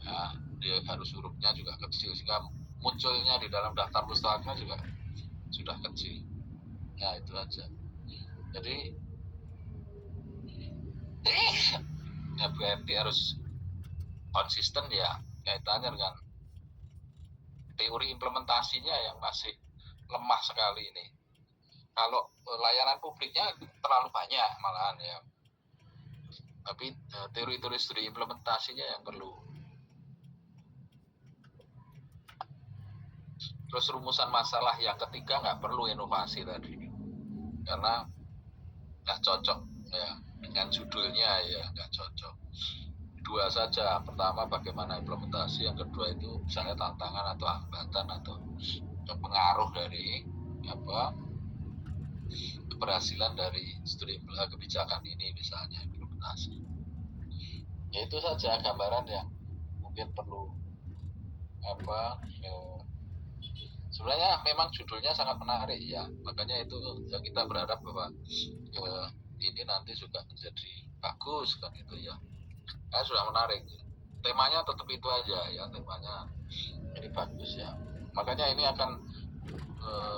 ya, dia harus hurufnya juga kecil sehingga munculnya di dalam daftar pustaka juga sudah kecil ya. Itu aja Jadi ya Bu Eti harus konsisten ya kaitannya dengan teori implementasinya yang masih lemah sekali ini. Kalau layanan publiknya terlalu banyak malahan ya, tapi teori-teori studi implementasinya yang perlu. Terus rumusan masalah yang ketiga nggak perlu inovasi tadi, karena nggak cocok ya dengan judulnya, ya nggak cocok. Dua saja, pertama bagaimana implementasi, yang kedua itu misalnya tantangan atau hambatan atau pengaruh dari keberhasilan dari studi kebijakan ini, misalnya implementasi. Ya itu saja gambaran yang mungkin perlu sebenarnya memang judulnya sangat menarik ya, makanya itu ya kita berharap bahwa ini nanti juga menjadi bagus kan itu ya. Sudah menarik, temanya tetap itu aja ya, temanya ini bagus ya, makanya ini akan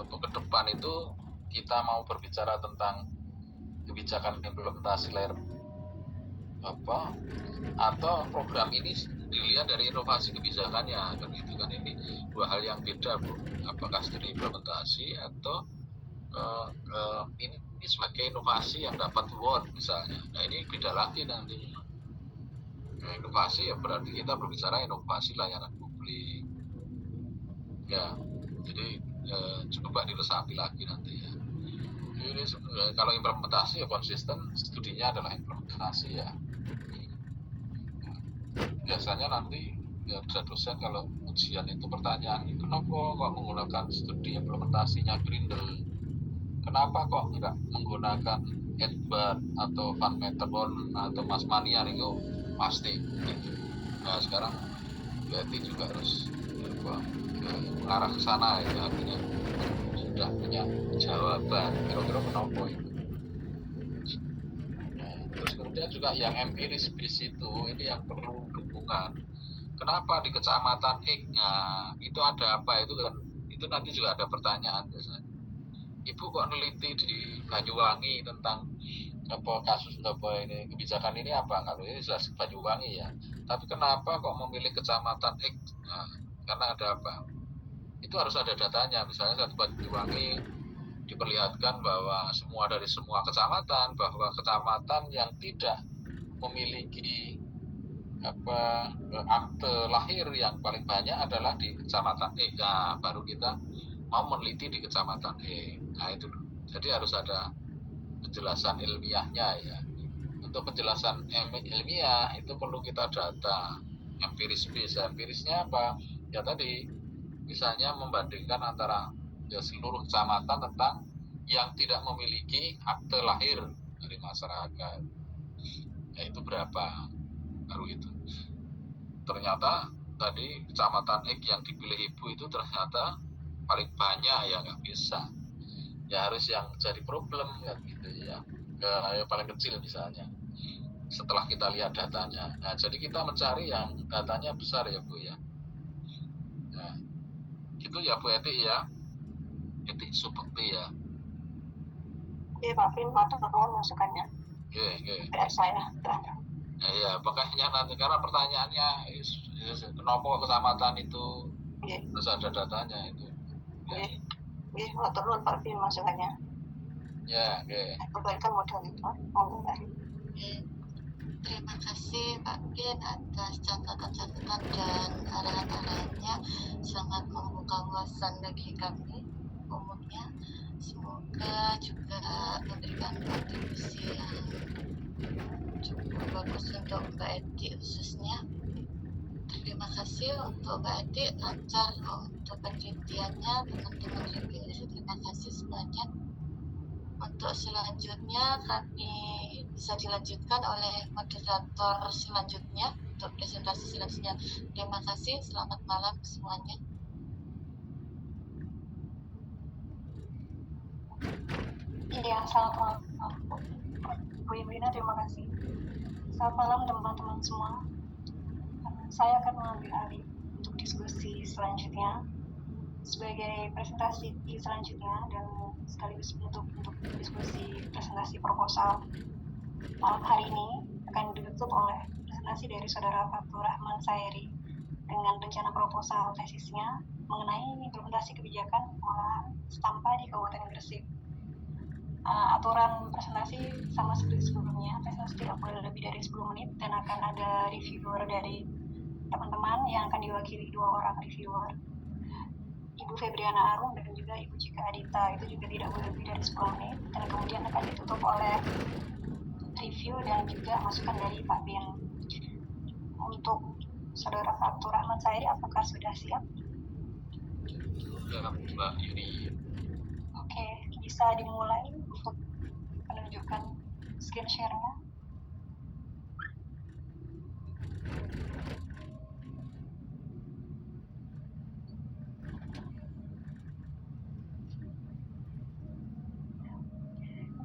ke depan itu kita mau berbicara tentang kebijakan implementasi layer atau program ini dilihat dari inovasi kebijakannya kan itu kan, ini dua hal yang beda Bu. Apakah studi implementasi atau ini sebagai inovasi yang dapat award misalnya. Nah ini beda lagi nanti. Inovasi ya berarti kita berbicara inovasi layanan publik ya, jadi coba diresapi lagi nanti ya. Ini kalau implementasi ya konsisten, studinya adalah implementasi ya. Biasanya nanti ya dosen kalau ujian itu pertanyaan, kenapa kok menggunakan studi implementasinya Grindel, kenapa kok enggak menggunakan Edward atau Van Meterbon atau Mas Manian itu pasti gitu. Nah sekarang berarti juga harus mengarah ke sana ya, artinya sudah punya jawaban kira-kira kenapa itu. Terus kemudian juga yang empiris bis itu, ini yang perlu dukungan. Kenapa di kecamatan X, nah, itu ada apa itu kan, itu nanti juga ada pertanyaan biasanya. Ibu kok neliti di Banyuwangi tentang kasus ini kebijakan ini apa? Kalau ini jelas Banyuwangi ya. Tapi kenapa kok memilih kecamatan X? Nah, karena ada apa? Itu harus ada datanya. Misalnya satu Banyuwangi diperlihatkan bahwa dari semua kecamatan, bahwa kecamatan yang tidak memiliki akte lahir yang paling banyak adalah di kecamatan E. Nah, baru kita mau meneliti di kecamatan E. Nah itu, jadi harus ada penjelasan ilmiahnya ya. Untuk penjelasan ilmiah itu perlu kita data empiris base. Empirisnya apa? Ya tadi misalnya membandingkan antara ya seluruh kecamatan tentang yang tidak memiliki akte lahir dari masyarakat. Ya itu berapa? Baru itu. Ternyata tadi kecamatan X yang dipilih ibu itu ternyata paling banyak, ya nggak bisa. Ya harus yang jadi problem kan gitu ya. Paling kecil misalnya. Setelah kita lihat datanya. Nah, jadi kita mencari yang datanya besar ya Bu ya. Nah, itu ya Bu Eti ya. Eti Subekti ya. Iya Pak Pin, matur nuwun masukannya. Iya. PR saya. Iya, makanya nanti karena pertanyaannya kenapa kecamatan itu harus ada datanya itu. Iya, matur nuwun Pak Pin masukannya. Ya, oke. Perbaikan modalitas. Terima kasih Pak Bin atas catatan-catatan dan arahan-arahannya, sangat membuka wawasan bagi kami umumnya. Semoga juga memberikan kontribusi yang cukup bagus untuk Mbak Eti khususnya. Terima kasih untuk Mbak Eti, lancar untuk penelitiannya, teman-teman reviewer, terima kasih semuanya. Untuk selanjutnya kami bisa dilanjutkan oleh moderator selanjutnya untuk presentasi selanjutnya. Terima kasih, selamat malam semuanya. Iya, selamat malam Bu Ibrina, terima kasih. Selamat malam teman-teman semua. Saya akan mengambil alih untuk diskusi selanjutnya. sebagai presentasi selanjutnya dan sekaligus untuk diskusi presentasi proposal malam hari ini akan ditutup oleh presentasi dari Saudara Fatur Rahman Saeri dengan rencana proposal tesisnya mengenai implementasi kebijakan pengolahan sampah di Kabupaten Gresik. Aturan presentasi sama seperti sebelumnya, presentasi tidak boleh lebih dari 10 menit dan akan ada reviewer dari teman-teman yang akan diwakili 2 orang reviewer, Ibu Febriana Arum dan juga Ibu Cika Adita. Itu juga tidak boleh lebih dari 10 menit dan kemudian akan ditutup oleh review dan juga masukan dari Pak Bin. Untuk Saudara Fatur Rahman Saeri, apakah sudah siap? Sudah, Mbak Yuni. Oke, bisa dimulai untuk menunjukkan screen share-nya.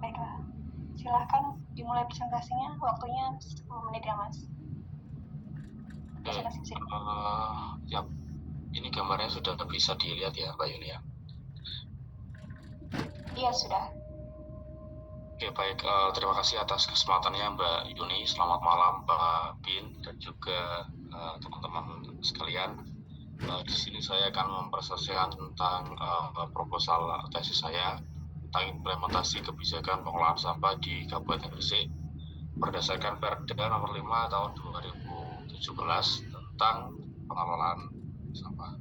Baiklah, silahkan dimulai presentasinya. Waktunya 10 menit ya, Mas. Presentasi sini. Ya, ini gambarnya sudah bisa dilihat ya, Mbak Yuni ya? Iya, sudah. Oke, baik. Terima kasih atas kesempatannya Mbak Yuni. Selamat malam Pak Bin dan juga teman-teman sekalian. Di sini saya akan mempresentasikan tentang proposal tesis saya tentang implementasi kebijakan pengolahan sampah di Kabupaten Gresik berdasarkan Perda Nomor 5 Tahun 2017 tentang pengelolaan sampah.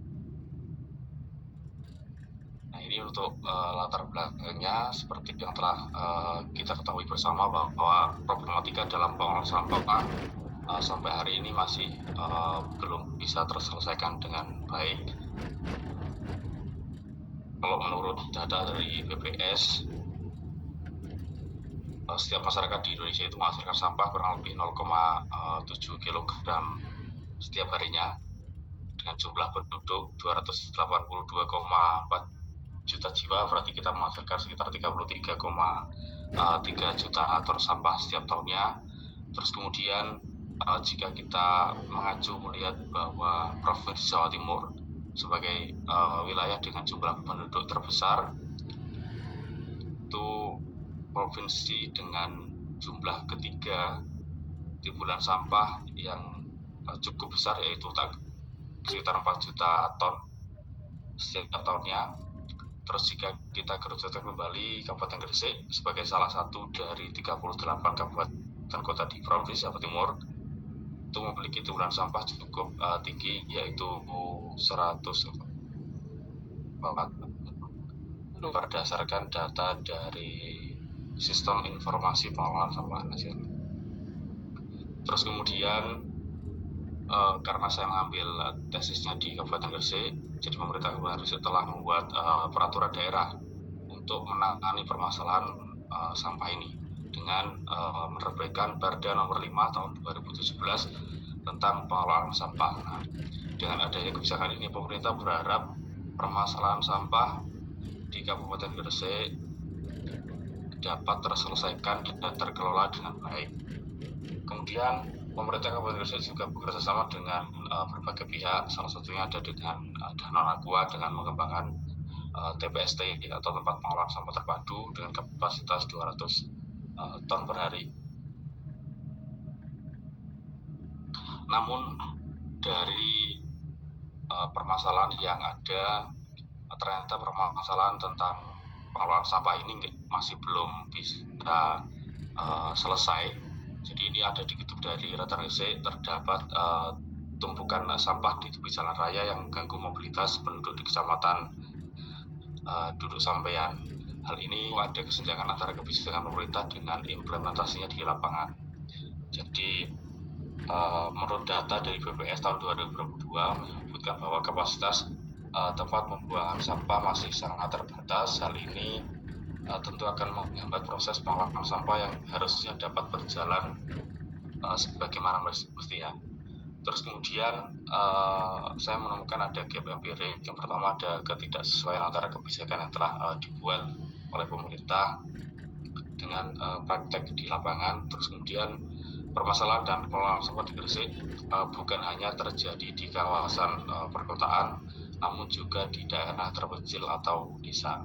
Nah, ini untuk latar belakangnya seperti yang telah kita ketahui bersama bahwa problematika dalam pengolahan sampah sampai hari ini masih belum bisa terselesaikan dengan baik. Kalau menurut data dari BPS, setiap masyarakat di Indonesia itu menghasilkan sampah kurang lebih 0,7 kg setiap harinya dengan jumlah penduduk 282,4 juta jiwa, berarti kita menghasilkan sekitar 33,3 juta ton sampah setiap tahunnya. Terus kemudian jika kita mengacu melihat bahwa Provinsi Jawa Timur sebagai wilayah dengan jumlah penduduk terbesar, itu provinsi dengan jumlah ketiga timbulan sampah yang cukup besar, yaitu sekitar 4 juta ton setiap tahunnya. Terus jika kita kerucutkan kembali Kabupaten Gresik sebagai salah satu dari 38 kabupaten kota di Provinsi Jawa Timur itu memiliki timbulan sampah cukup tinggi, yaitu 100 berdasarkan data dari Sistem Informasi Pengelolaan Sampah Nasional. Terus kemudian karena saya mengambil tesisnya di Kabupaten Gresik, jadi pemerintah Kabupaten Gresik telah membuat peraturan daerah untuk menangani permasalahan sampah ini dengan menerbitkan Perda Nomor 5 Tahun 2017 tentang pengelolaan sampah. Nah, dengan adanya kebijakan ini, pemerintah berharap permasalahan sampah di Kabupaten Gresik dapat terselesaikan dan terkelola dengan baik. Kemudian pemerintah Kabupaten Gresik juga bekerja sama dengan berbagai pihak, salah satunya ada dengan Danone Aqua dengan mengembangkan TPST atau tempat pengolahan sampah terpadu dengan kapasitas 200 ton per hari. Namun dari permasalahan yang ada, ternyata permasalahan tentang pengelolaan sampah ini masih belum bisa selesai. Jadi ini ada di Gedung dari Rata Gresik terdapat tumpukan sampah di tepi jalan raya yang mengganggu mobilitas penduduk di kecamatan Duduk Sampean. Hal ini ada kesenjangan antara kebijakan pemerintah dengan implementasinya di lapangan. Jadi menurut data dari BPS tahun 2022 menyebutkan bahwa kapasitas tempat pembuangan sampah masih sangat terbatas. Hal ini tentu akan menghambat proses pengelolaan sampah yang harusnya dapat berjalan sebagaimana mestinya. Terus kemudian saya menemukan ada gap empirik. Yang pertama ada ketidaksesuaian antara kebijakan yang telah dibuat oleh pemerintah dengan praktek di lapangan. Terus kemudian permasalahan dan pengelolaan sampah di Gresik bukan hanya terjadi di kawasan perkotaan, namun juga di daerah terpencil atau desa.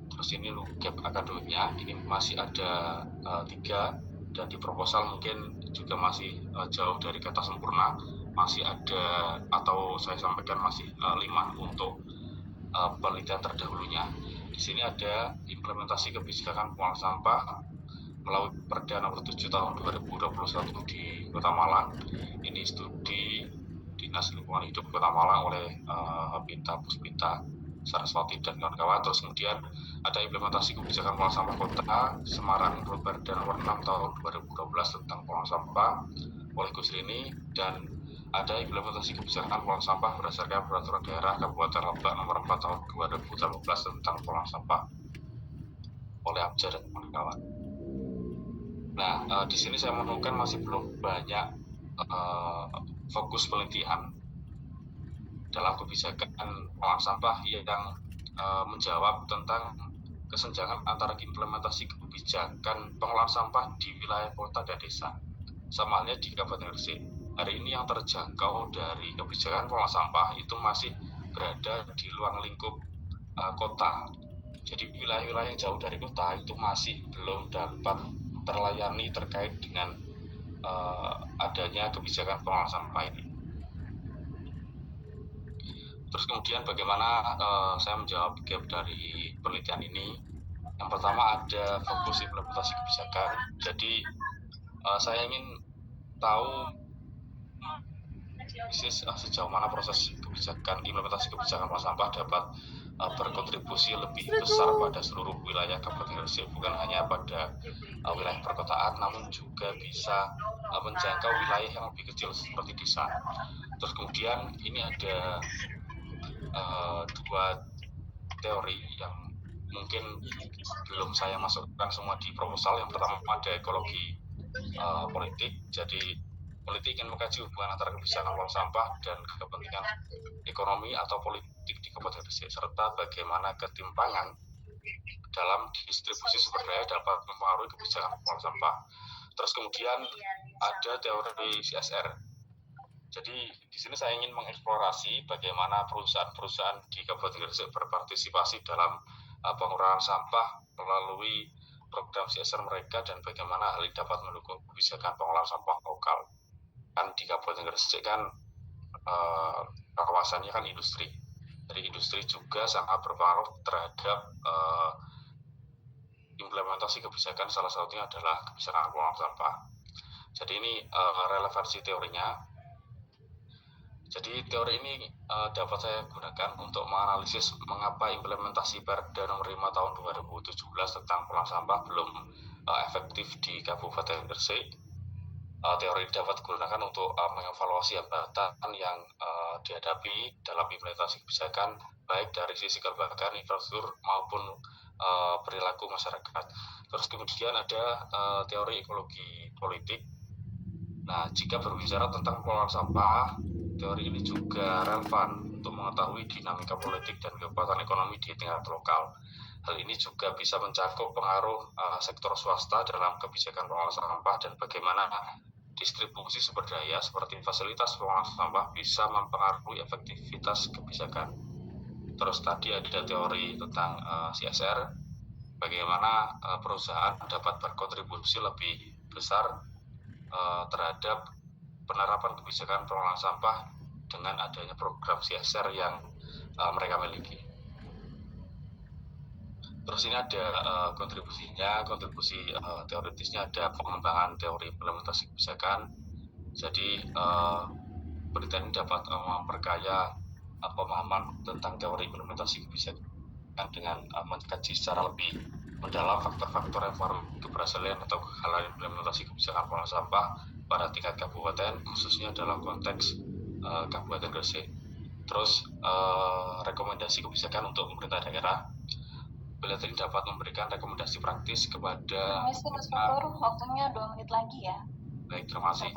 Terus ini gap akademiknya ini masih ada 3, dan di proposal mungkin juga masih jauh dari kata sempurna, masih ada atau saya sampaikan masih 5 untuk penelitian terdahulunya. Di sini ada implementasi kebijakan pengolahan sampah melalui Perda Nomor 7 Tahun 2021 di Kota Malang. Ini studi Dinas Lingkungan Hidup Kota Malang oleh Binta Puspita Saraswati dan kawan-kawan. Terus kemudian ada implementasi kebijakan pengolahan sampah Kota Semarang Perda Nomor 6 Tahun 2012 tentang pengolahan sampah oleh Gus Rini, dan ada implementasi kebijakan pengolahan sampah berdasarkan peraturan daerah Kabupaten Lebak Nomor 4 Tahun 2018 tentang pengolahan sampah oleh Abja dan kawan-kawan. Nah, di sini saya menemukan masih belum banyak fokus penelitian dalam kebijakan pengolahan sampah yang menjawab tentang kesenjangan antara implementasi kebijakan pengolahan sampah di wilayah kota dan desa, sama halnya di Kabupaten Gresik. Hari ini yang terjangkau dari kebijakan pengolahan sampah itu masih berada di luar lingkup kota. Jadi wilayah-wilayah yang jauh dari kota itu masih belum dapat terlayani terkait dengan adanya kebijakan pengolahan sampah ini. Terus kemudian bagaimana saya menjawab gap dari penelitian ini? Yang pertama ada fokus implementasi kebijakan. Jadi saya ingin tahu sejauh mana proses kebijakan implementasi kebijakan pengolahan sampah dapat berkontribusi lebih besar pada seluruh wilayah Kabupaten Gresik, bukan hanya pada wilayah perkotaan, namun juga bisa menjangkau wilayah yang lebih kecil seperti desa. Terus kemudian ini ada 2 teori yang mungkin belum saya masukkan semua di proposal. Yang pertama ada ekologi politik. Jadi peneliti ingin mengkaji hubungan antara kebijakan pengolahan sampah dan kepentingan ekonomi atau politik di Kabupaten Gresik, serta bagaimana ketimpangan dalam distribusi sumber daya dapat mempengaruhi kebijakan pengolahan sampah. Terus kemudian ada teori CSR. Jadi di sini saya ingin mengeksplorasi bagaimana perusahaan-perusahaan di Kabupaten Gresik berpartisipasi dalam pengurangan sampah melalui program CSR mereka, dan bagaimana hal ini dapat mendukung kebijakan pengolahan sampah lokal. Kan di Kabupaten Gresik kan kawasannya kan industri. Jadi industri juga sangat berpengaruh terhadap implementasi kebijakan, salah satunya adalah kebijakan pengolahan sampah. Jadi ini relevansi teorinya. Jadi teori ini dapat saya gunakan untuk menganalisis mengapa implementasi Perda Nomor 5 Tahun 2017 tentang pengolahan sampah belum efektif di Kabupaten Gresik. Teori ini dapat digunakan untuk mengevaluasi hambatan yang dihadapi dalam implementasi kebijakan, baik dari sisi kelembagaan, infrastruktur maupun perilaku masyarakat. Terus kemudian ada teori ekologi politik. Nah, jika berbicara tentang pengolahan sampah, teori ini juga relevan untuk mengetahui dinamika politik dan kekuatan ekonomi di tingkat lokal. Hal ini juga bisa mencakup pengaruh sektor swasta dalam kebijakan pengolahan sampah dan bagaimana distribusi sumber daya seperti fasilitas pengolahan sampah bisa mempengaruhi efektivitas kebijakan. Terus tadi ada teori tentang CSR, bagaimana perusahaan dapat berkontribusi lebih besar terhadap penerapan kebijakan pengolahan sampah dengan adanya program CSR yang mereka miliki. Terus ini ada kontribusinya, kontribusi teoritisnya ada pengembangan teori implementasi kebijakan. Jadi penelitian ini dapat memperkaya pemahaman tentang teori implementasi kebijakan dengan mengkaji secara lebih mendalam faktor-faktor keberhasilan atau kegagalan implementasi kebijakan pengolahan sampah pada tingkat kabupaten, khususnya dalam konteks Kabupaten Gresik. Terus rekomendasi kebijakan untuk pemerintah daerah. Penelitian ini dapat memberikan rekomendasi praktis kepada Mas Fatur, waktunya 2 menit lagi ya. Baik, terima kasih.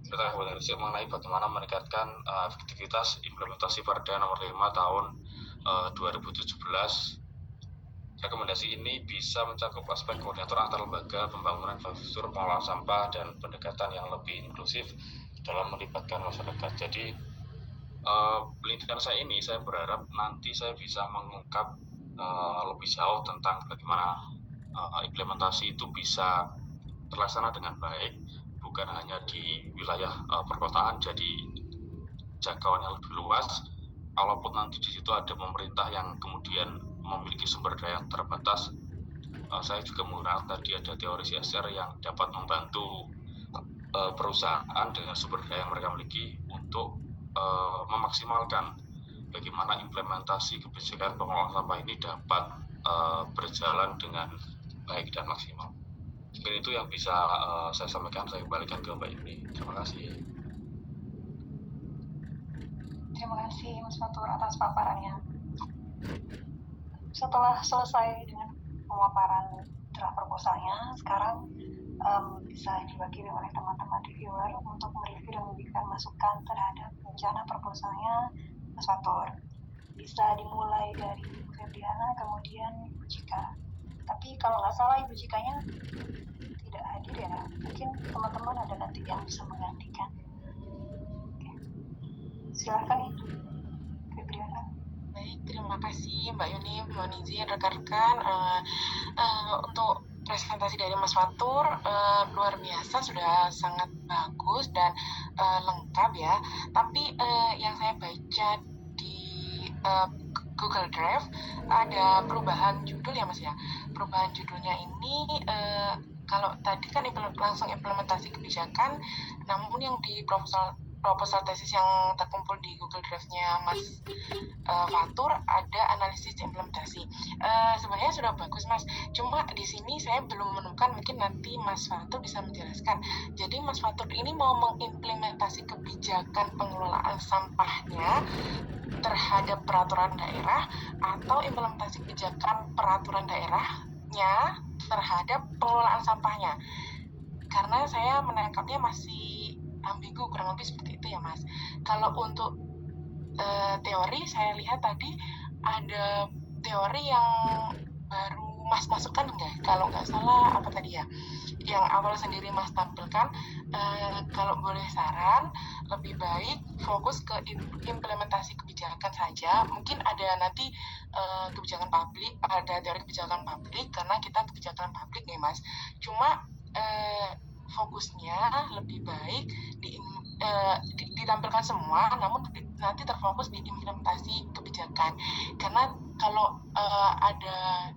Kita Kabupaten Gresik mengenai bagaimana meningkatkan efektivitas implementasi Perda Nomor 5 Tahun 2017. Rekomendasi ini bisa mencakup aspek koordinator antar lembaga, pembangunan infrastruktur, pengolahan sampah, dan pendekatan yang lebih inklusif dalam melibatkan masyarakat. Jadi penelitian saya ini, saya berharap nanti saya bisa mengungkap lebih jauh tentang bagaimana implementasi itu bisa terlaksana dengan baik, bukan hanya di wilayah perkotaan, jadi jangkauannya lebih luas. Kalaupun nanti di situ ada pemerintah yang kemudian memiliki sumber daya yang terbatas, saya juga menggunakan tadi ada teori CSR yang dapat membantu perusahaan dengan sumber daya yang mereka miliki untuk memaksimalkan bagaimana implementasi kebijakan pengelolaan sampah ini dapat berjalan dengan baik dan maksimal. Mungkin itu yang bisa saya sampaikan. Saya kembalikan ke Mbak Yuni. Terima kasih. Terima kasih Mas Fatur atas paparannya. Setelah selesai dengan pemaparan draft proposalnya, sekarang bisa dibagi oleh teman-teman reviewer untuk mereview dan memberikan masukan terhadap rencana proposalnya Mas Fatur. Bisa dimulai dari Ibu Febriana, kemudian Ibu Cika. Tapi kalau nggak salah Ibu Cikanya tidak hadir ya, mungkin teman-teman ada nanti yang bisa menggantikan. Oke. Silakan Ibu Febriana. Baik, terima kasih Mbak Yuni. Mohon izin rekan-rekan untuk presentasi dari Mas Fatur luar biasa, sudah sangat bagus dan lengkap ya. Tapi yang saya baca di Google Drive ada perubahan judul ya Mas ya. Perubahan judulnya ini kalau tadi kan langsung implementasi kebijakan, namun yang di proposal tesis yang terkumpul di Google Drive-nya Mas Fatur ada analisis implementasi. Sebenarnya sudah bagus Mas, cuma di sini saya belum menemukan, mungkin nanti Mas Fatur bisa menjelaskan. Jadi Mas Fatur ini mau mengimplementasi kebijakan pengelolaan sampahnya terhadap peraturan daerah atau implementasi kebijakan peraturan daerahnya terhadap pengelolaan sampahnya. Karena saya menangkapnya masih ambigu, kurang lebih seperti itu ya Mas. Kalau untuk teori saya lihat tadi ada teori yang baru Mas masukkan enggak? Kalau nggak salah apa tadi ya? Yang awal sendiri Mas tampilkan, kalau boleh saran, lebih baik fokus ke implementasi kebijakan saja. Mungkin ada nanti kebijakan publik, ada teori kebijakan publik, karena kita kebijakan publik nih Mas. Cuma fokusnya lebih baik ditampilkan semua, namun nanti terfokus di implementasi kebijakan. Karena kalau ada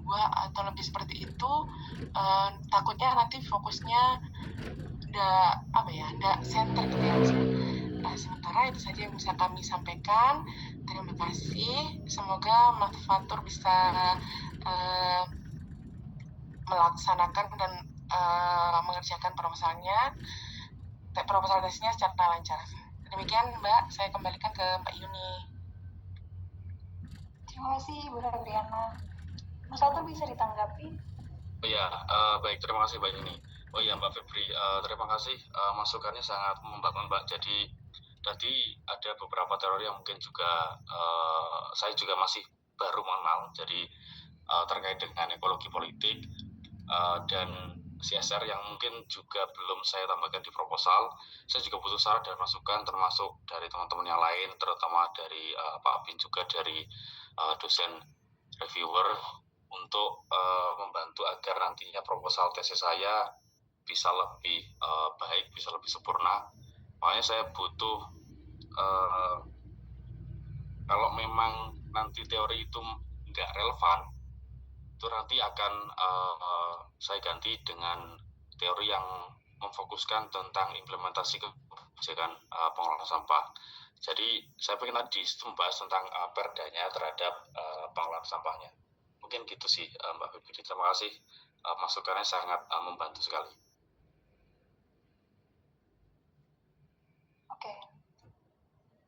dua atau lebih seperti itu, takutnya nanti fokusnya nggak center gitu ya. Sementara itu saja yang bisa kami sampaikan. Terima kasih. Semoga Mas Fatur bisa melaksanakan dan mengerjakan proposalnya, proposal tesnya secara lancar. Demikian Mbak, saya kembalikan ke Mbak Yuni. Terima kasih Bu Febriana. Mas Fatur bisa ditanggapi? Oh ya, baik, terima kasih Mbak Yuni. Oh iya Mbak Febri, terima kasih, masukannya sangat membangun Mbak. Jadi tadi ada beberapa teori yang mungkin juga saya juga masih baru mengenal, jadi terkait dengan ekologi politik dan CSR yang mungkin juga belum saya tambahkan di proposal. Saya juga butuh saran dan masukan, termasuk dari teman-teman yang lain, terutama dari Pak Bin, juga dari dosen reviewer, untuk membantu agar nantinya proposal tesis saya bisa lebih baik, bisa lebih sempurna. Makanya saya butuh, kalau memang nanti teori itu nggak relevan, itu nanti akan saya ganti dengan teori yang memfokuskan tentang implementasi kebijakan pengelolaan sampah. Jadi saya pengen tadi membahas tentang perdanya terhadap pengelolaan sampahnya. Mungkin gitu sih Mbak Febri. Terima kasih, masukannya sangat membantu sekali. Oke.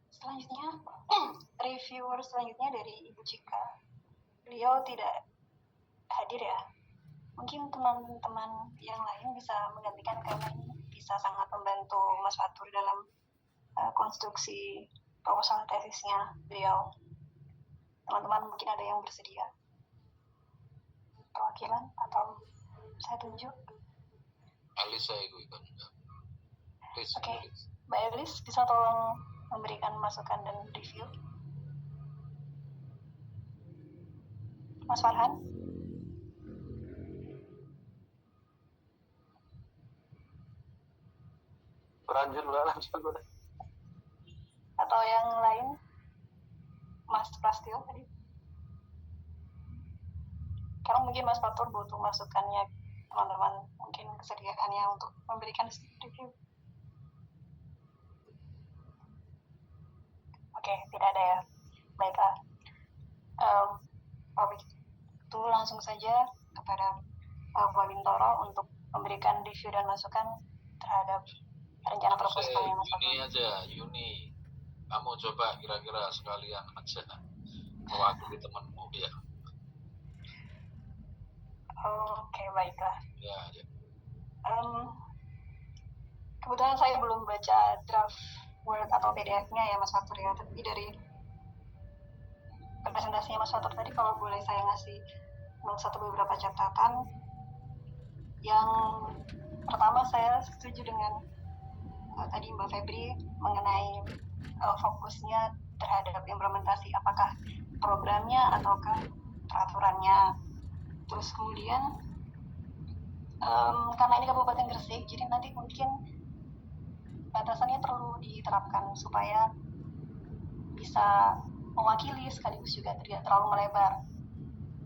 Selanjutnya, reviewer selanjutnya dari Ibu Cika. Beliau tidak hadir ya. Mungkin teman-teman yang lain bisa menggantikan, karena ini bisa sangat membantu Mas Fatur dalam konstruksi proposal tesisnya beliau. Teman-teman mungkin ada yang bersedia perwakilan atau saya tunjuk? Elis saya ikut. Oke, Mbak Elis bisa tolong memberikan masukan dan review. Mas Farhan? Lanjut. Atau yang lain? Mas Prastio tadi? Karena mungkin Mas Fatur butuh masukannya teman-teman, mungkin kesediaannya untuk memberikan review. Oke, tidak ada ya. Baiklah. Itu langsung saja kepada Pak Bintoro untuk memberikan review dan masukan terhadap rencana proposal yang Mas Fatur. Yuni aja, Yuni. Kamu coba kira-kira sekalian aja mewakili temanmu ya. Oke, baiklah. Ya. Kebetulan saya belum baca draft Word atau PDF-nya ya Mas Fatur ya, tapi dari presentasinya Mas Fatur tadi kalau boleh saya ngasih beberapa catatan. Yang pertama, saya setuju dengan tadi Mbak Febri mengenai fokusnya terhadap implementasi, apakah programnya ataukah peraturannya. Terus kemudian karena ini Kabupaten Gresik, jadi nanti mungkin batasannya perlu diterapkan supaya bisa mewakili sekaligus juga tidak terlalu melebar.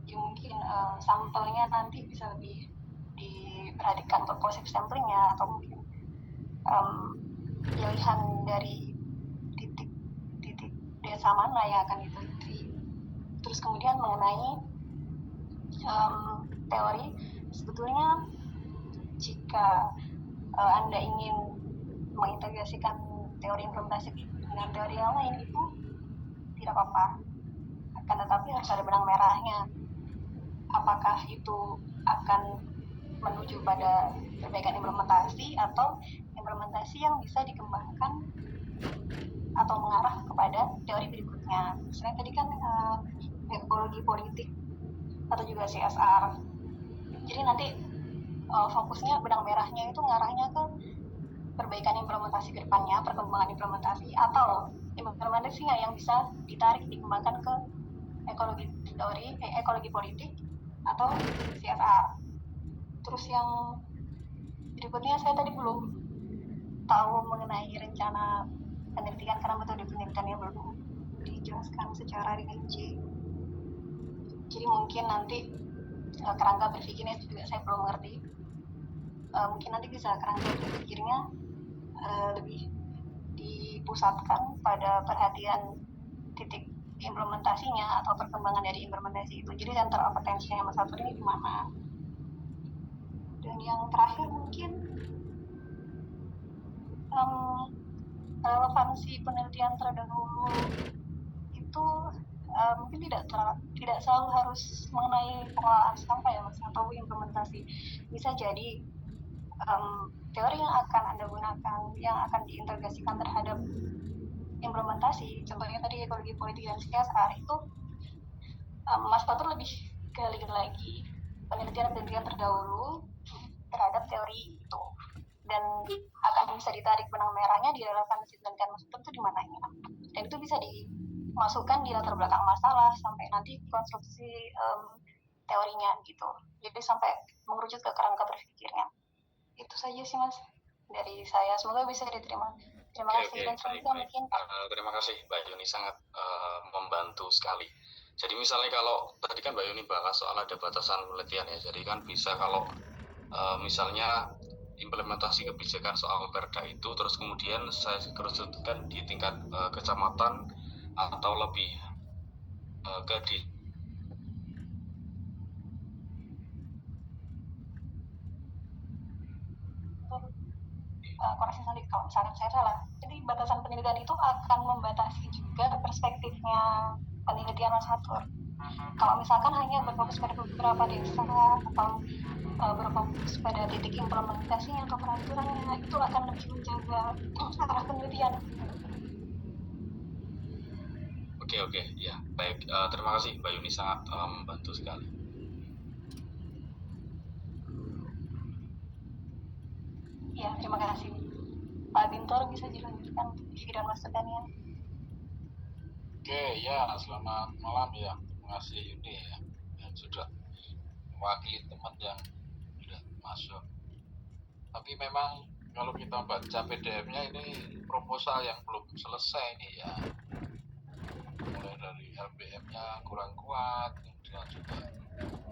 Jadi mungkin sampelnya nanti bisa lebih diperhatikan purposive samplingnya, atau mungkin pilihan dari titik desa mana yang akan diteliti. Terus kemudian mengenai teori, sebetulnya jika Anda ingin mengintegrasikan teori implementasi dengan teori yang lain itu tidak apa-apa, akan tetapi harus ada benang merahnya. Apakah itu akan menuju pada perbaikan implementasi atau implementasi yang bisa dikembangkan atau mengarah kepada teori berikutnya. Misalnya tadi kan ekologi politik atau juga CSR. Jadi nanti fokusnya, benang merahnya itu ngarahnya ke perbaikan implementasi ke depannya, perkembangan implementasi, atau implementasinya yang bisa ditarik dikembangkan ke ekologi politik atau CSR. Terus yang berikutnya, saya tadi belum tahu mengenai rencana penelitian karena metode penelitiannya belum dijelaskan secara rinci. Jadi mungkin nanti kerangka berpikirnya juga saya belum mengerti. Mungkin nanti bisa kerangka berpikirnya lebih dipusatkan pada perhatian titik implementasinya atau perkembangan dari implementasi itu. Jadi center of attention-nya Mas Fatur ini di mana? Dan yang terakhir mungkin relevansi penelitian terdahulu itu mungkin tidak selalu harus mengenai pengelolaan sampah ya Mas, atau implementasi. Bisa jadi teori yang akan Anda gunakan, yang akan diintegrasikan terhadap implementasi, contohnya tadi ekologi politik dan CSR itu Mas Fatur lebih gali lagi penelitian terdahulu terhadap teori itu, dan akan bisa ditarik benang merahnya di relevansi penelitian Mas Fatur itu di mananya, dan itu bisa dimasukkan di latar belakang masalah sampai nanti konstruksi teorinya gitu. Jadi sampai mengerucut ke kerangka berpikirnya. Itu saja sih Mas dari saya, semoga bisa diterima. Terima kasih. Dan selanjutnya mungkin terima kasih Mbak Yuni, sangat membantu sekali. Jadi misalnya kalau tadi kan Mbak Yuni bahas soal ada batasan penelitian ya, jadi kan bisa kalau misalnya implementasi kebijakan soal perda itu terus kemudian saya kerucutkan di tingkat kecamatan atau lebih ke di koreksi tadi kalau misalkan saya salah. Jadi batasan penelitian itu akan membatasi juga perspektifnya penelitian Mas Fatur. Kalau misalkan hanya berfokus pada beberapa desa atau berfokus pada titik implementasinya atau peraturannya, itu akan lebih menjaga arah penelitian. Oke, ya baik. Terima kasih Mbak Yuni, sangat membantu sekali. Ya, terima kasih. Pak Bintor bisa dilanjutkan video masukannya. Oke, ya, selamat malam ya. Terima kasih Yuni ya, yang sudah mewakili teman yang sudah masuk. Tapi memang kalau kita baca PDF-nya ini proposal yang belum selesai nih ya. Mulai dari LBM-nya kurang kuat, kemudian juga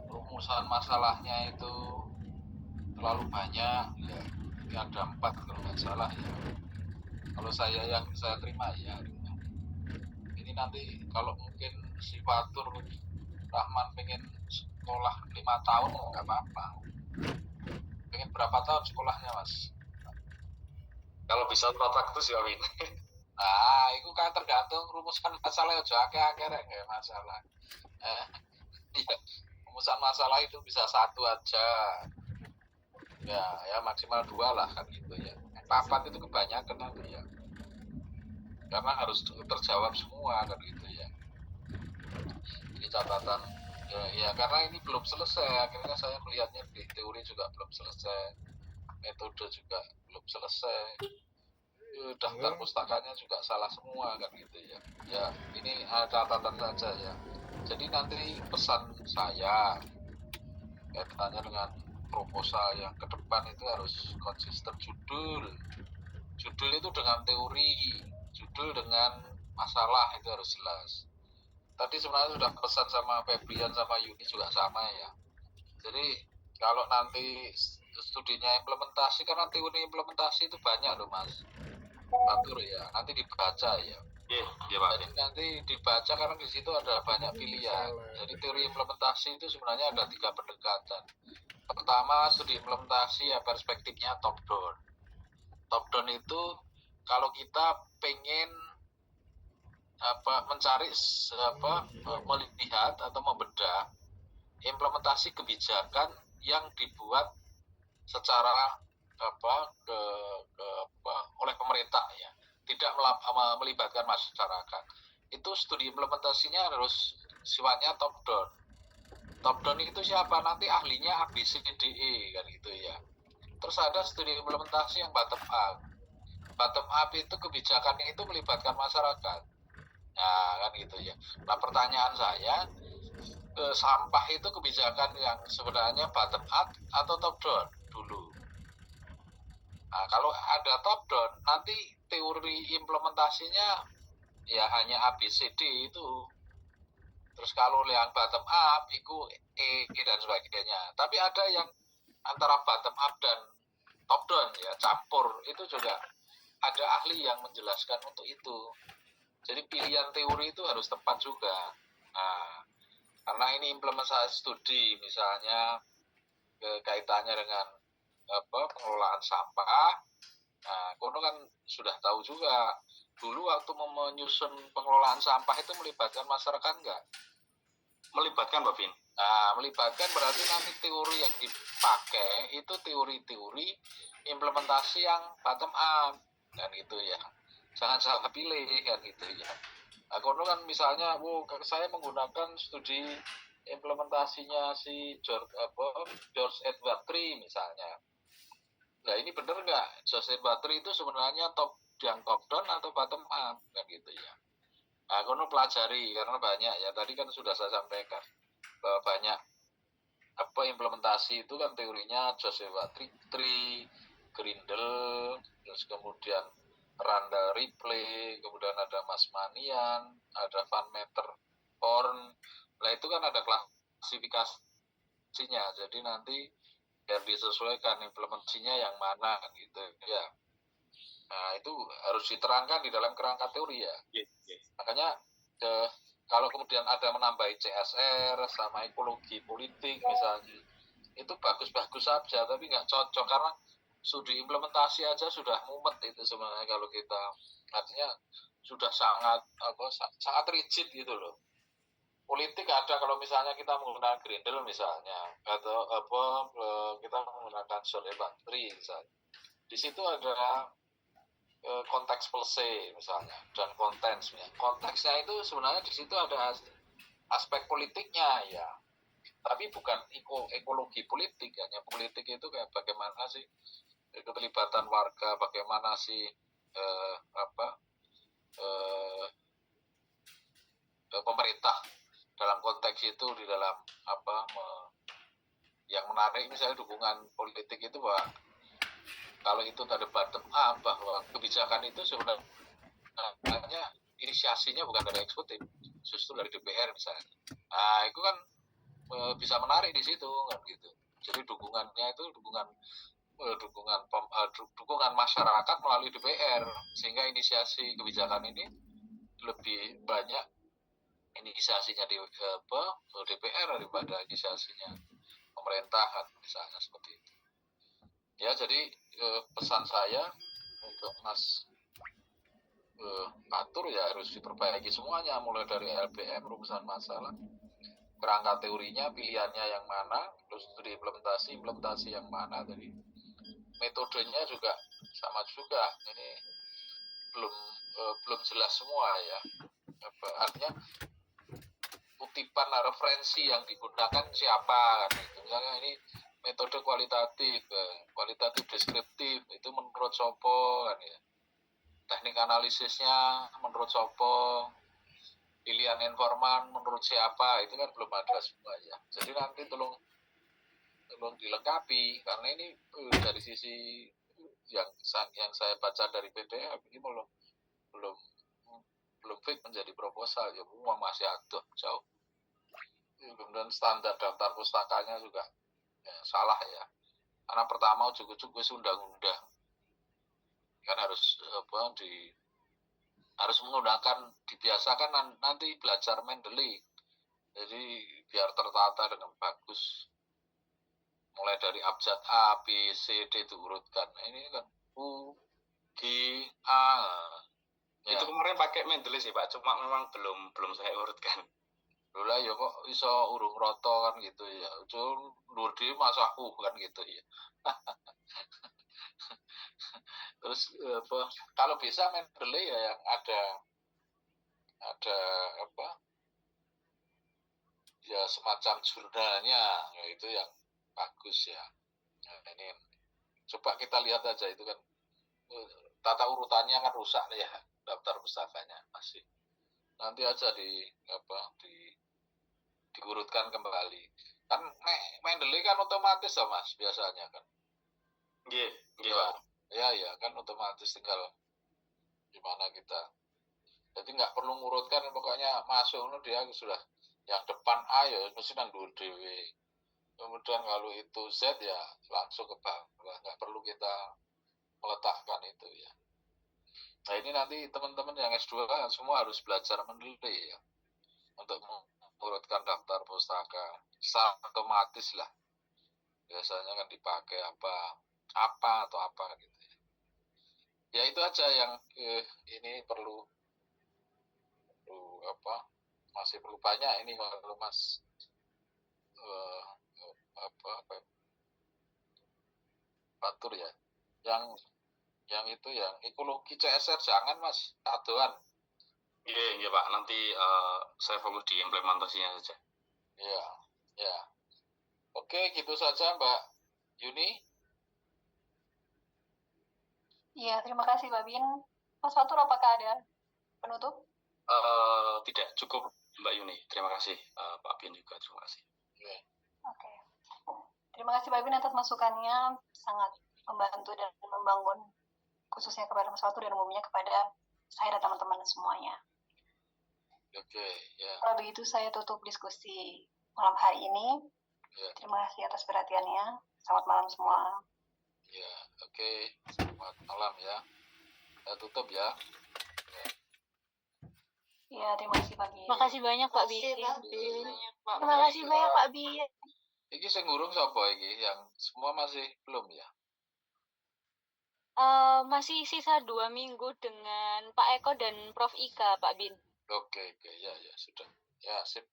rumusan masalahnya itu terlalu banyak ya. Ini ada 4 kalau nggak salah ya. Kalau yang saya terima ya. Ini nanti kalau mungkin si Fatur Rahman pengen sekolah 5 tahun nggak apa-apa. Pengen berapa tahun sekolahnya mas? Kalau bisa tepat waktu sih Amin. Nah, itu kan tergantung rumusan masalah aja akeh-akeh rek nggak masalah. Iya, rumusan masalah itu bisa 1 aja. Ya maksimal 2 lah kan gitu ya. 4 itu kebanyakan nanti ya. Karena harus terjawab semua kan gitu ya. Ini catatan ya karena ini belum selesai. Akhirnya saya melihatnya di teori juga belum selesai, metode juga belum selesai. Daftar pustakanya juga salah semua kan gitu ya. Ya ini catatan saja ya. Jadi nanti pesan saya kaitannya dengan proposal yang ke depan itu harus konsisten judul itu dengan teori, judul dengan masalah itu harus jelas. Tadi sebenarnya sudah pesan sama Febrian sama Yuni juga sama ya. Jadi kalau nanti studinya implementasi, karena teori implementasi itu banyak loh mas Fatur ya, nanti dibaca ya. Iya Pak. Jadi nanti dibaca karena di situ ada banyak pilihan. Jadi teori implementasi itu sebenarnya ada 3 pendekatan. Pertama, studi implementasi ya perspektifnya top down. Top down itu kalau kita pengen mencari melihat atau membedah implementasi kebijakan yang dibuat secara oleh pemerintah ya, tidak melibatkan masyarakat. Itu studi implementasinya harus sifatnya top down. Top down itu siapa? Nanti ahlinya A, B, C, D, E kan gitu ya. Terus ada studi implementasi yang bottom up. Bottom up itu kebijakannya itu melibatkan masyarakat. Nah kan gitu ya. Nah pertanyaan saya, sampah itu kebijakan yang sebenarnya bottom up atau top down dulu? Nah kalau ada top down, nanti teori implementasinya ya hanya A, B, C, D itu. Terus kalau yang bottom up itu E dan sebagainya. Tapi ada yang antara bottom up dan top down ya, campur. Itu juga ada ahli yang menjelaskan untuk itu. Jadi pilihan teori itu harus tepat juga. Nah, karena ini implementasi studi misalnya kaitannya dengan pengelolaan sampah. Nah, kono kan sudah tahu juga. Dulu waktu menyusun pengelolaan sampah itu melibatkan masyarakat enggak? Melibatkan Pak Vin. Nah, melibatkan berarti nanti teori yang dipakai itu teori-teori implementasi yang bottom up kan gitu ya. Jangan salah pilih kan gitu ya. Nah, kono kan misalnya, saya menggunakan studi implementasinya si George Edward Tree misalnya. Nah ini benar nggak? George Edward Tree itu sebenarnya top down atau bottom up kan gitu ya. Nah, kono pelajari karena banyak ya. Tadi kan sudah saya sampaikan bahwa banyak implementasi itu kan teorinya George Edward Tree, Grindel, terus kemudian Randall Ripley, kemudian ada Mas Manian, ada Van Meter Horn. Nah itu kan ada klasifikasinya. Jadi nanti biar disesuaikan implementasinya yang mana gitu ya. Nah itu harus diterangkan di dalam kerangka teori ya. Makanya kalau kemudian ada menambahi CSR sama ekologi politik misalnya, itu bagus-bagus saja, tapi nggak cocok karena studi implementasi aja sudah mumet itu sebenarnya kalau kita, artinya sudah sangat rigid gitu loh. Politik ada kalau misalnya kita menggunakan Grindel misalnya, atau kita menggunakan George Edward Tree misalnya. Di situ ada konteks policy misalnya dan kontens. Konteksnya itu sebenarnya di situ ada aspek politiknya ya, tapi bukan ekologi politik. Hanya politik itu kayak bagaimana sih keterlibatan warga, bagaimana sih pemerintah dalam konteks itu di dalam yang menarik misalnya dukungan politik itu bahwa kalau itu ada bottom up bahwa kebijakan itu sebenarnya inisiasinya bukan dari eksekutif, justru dari DPR misalnya. Nah itu kan bisa menarik di situ kan gitu. Jadi dukungannya itu dukungan masyarakat melalui DPR, sehingga inisiasi kebijakan ini lebih banyak inisiasinya di DPR daripada inisiasinya pemerintahan misalnya seperti itu. Ya jadi pesan saya untuk Mas Fatur ya harus diperbaiki semuanya, mulai dari LBM, rumusan masalah, kerangka teorinya, pilihannya yang mana, terus implementasi yang mana. Jadi metodenya juga sama juga, ini belum jelas semua ya. Artinya kutipan referensi yang digunakan siapa kan itu. Misalnya ini metode kualitatif deskriptif itu menurut Sopo kan ya. Teknik analisisnya menurut Sopo, pilihan informan menurut siapa, itu kan belum ada semua ya. Jadi nanti tolong dilengkapi, karena ini dari sisi yang saya baca dari PDF ini belum fit menjadi proposal ya, masih aduh jauh. Kemudian standar daftar pustakanya juga ya, salah ya, karena pertama ujuk-ujuk undang-undang kan harus harus menggunakan, dibiasakan nanti belajar Mendeley, jadi biar tertata dengan bagus, mulai dari abjad A, B, C, D diurutkan. Ini kan U, G, A. Ya. Itu kemarin pakai Mendeley sih Pak, cuma memang belum saya urutkan. Loh ya kok iso urung roto kan gitu ya. Ujung nur di masa kan gitu ya. Terus kalau bisa Mendeley ya yang ada ya semacam jurnalnya, ya itu yang bagus ya. Nah, ini coba kita lihat aja, itu kan tata urutannya kan rusak nih ya, daftar pustakanya masih. Nanti aja diurutkan kembali. Kan Mendeley kan otomatis ya Mas biasanya kan. Iya. Ya kan otomatis, tinggal gimana kita. Jadi nggak perlu ngurutkan, pokoknya masuk dia sudah yang depan A ya mesti nang dhuwur dhewe. Kemudian kalau itu Z ya langsung ke bawah, nggak perlu kita meletakkan itu ya. Nah ini nanti teman-teman yang S2 semua harus belajar Mendeley ya, untuk mengurutkan daftar pustaka secara otomatis lah. Biasanya kan dipakai apa atau apa gitu ya. Ya itu aja yang ini perlu masih perlu banyak ini kalau Mas Batur ya, yang itu yang ekologi CSR jangan Mas, aduan. Iya Pak, nanti saya fokus di implementasinya saja. Ya. Oke, gitu saja Mbak Yuni. Iya, terima kasih Mbak Bin. Mas Fatur, apakah ada penutup? Tidak, cukup Mbak Yuni. Terima kasih Pak Bin juga, terima kasih. Oke. Terima kasih Mbak Bin atas masukannya, sangat membantu dan membangun, khususnya kepada Mas Fatur dan umumnya kepada saya dan teman-teman semuanya. Oke, ya. Kalau begitu saya tutup diskusi malam hari ini. Ya. Terima kasih atas perhatiannya. Selamat malam semua. Ya, oke. Selamat malam ya. Saya tutup ya. Ya, terima kasih Pak Bin. Terima kasih banyak Pak Bin. Terima kasih banyak Pak Bin. Iki sing ngurung sapa iki? Yang semua masih belum ya? Masih sisa 2 minggu dengan Pak Eko dan Prof Ika, Pak Bin. Oke, ya sudah. Ya, sip.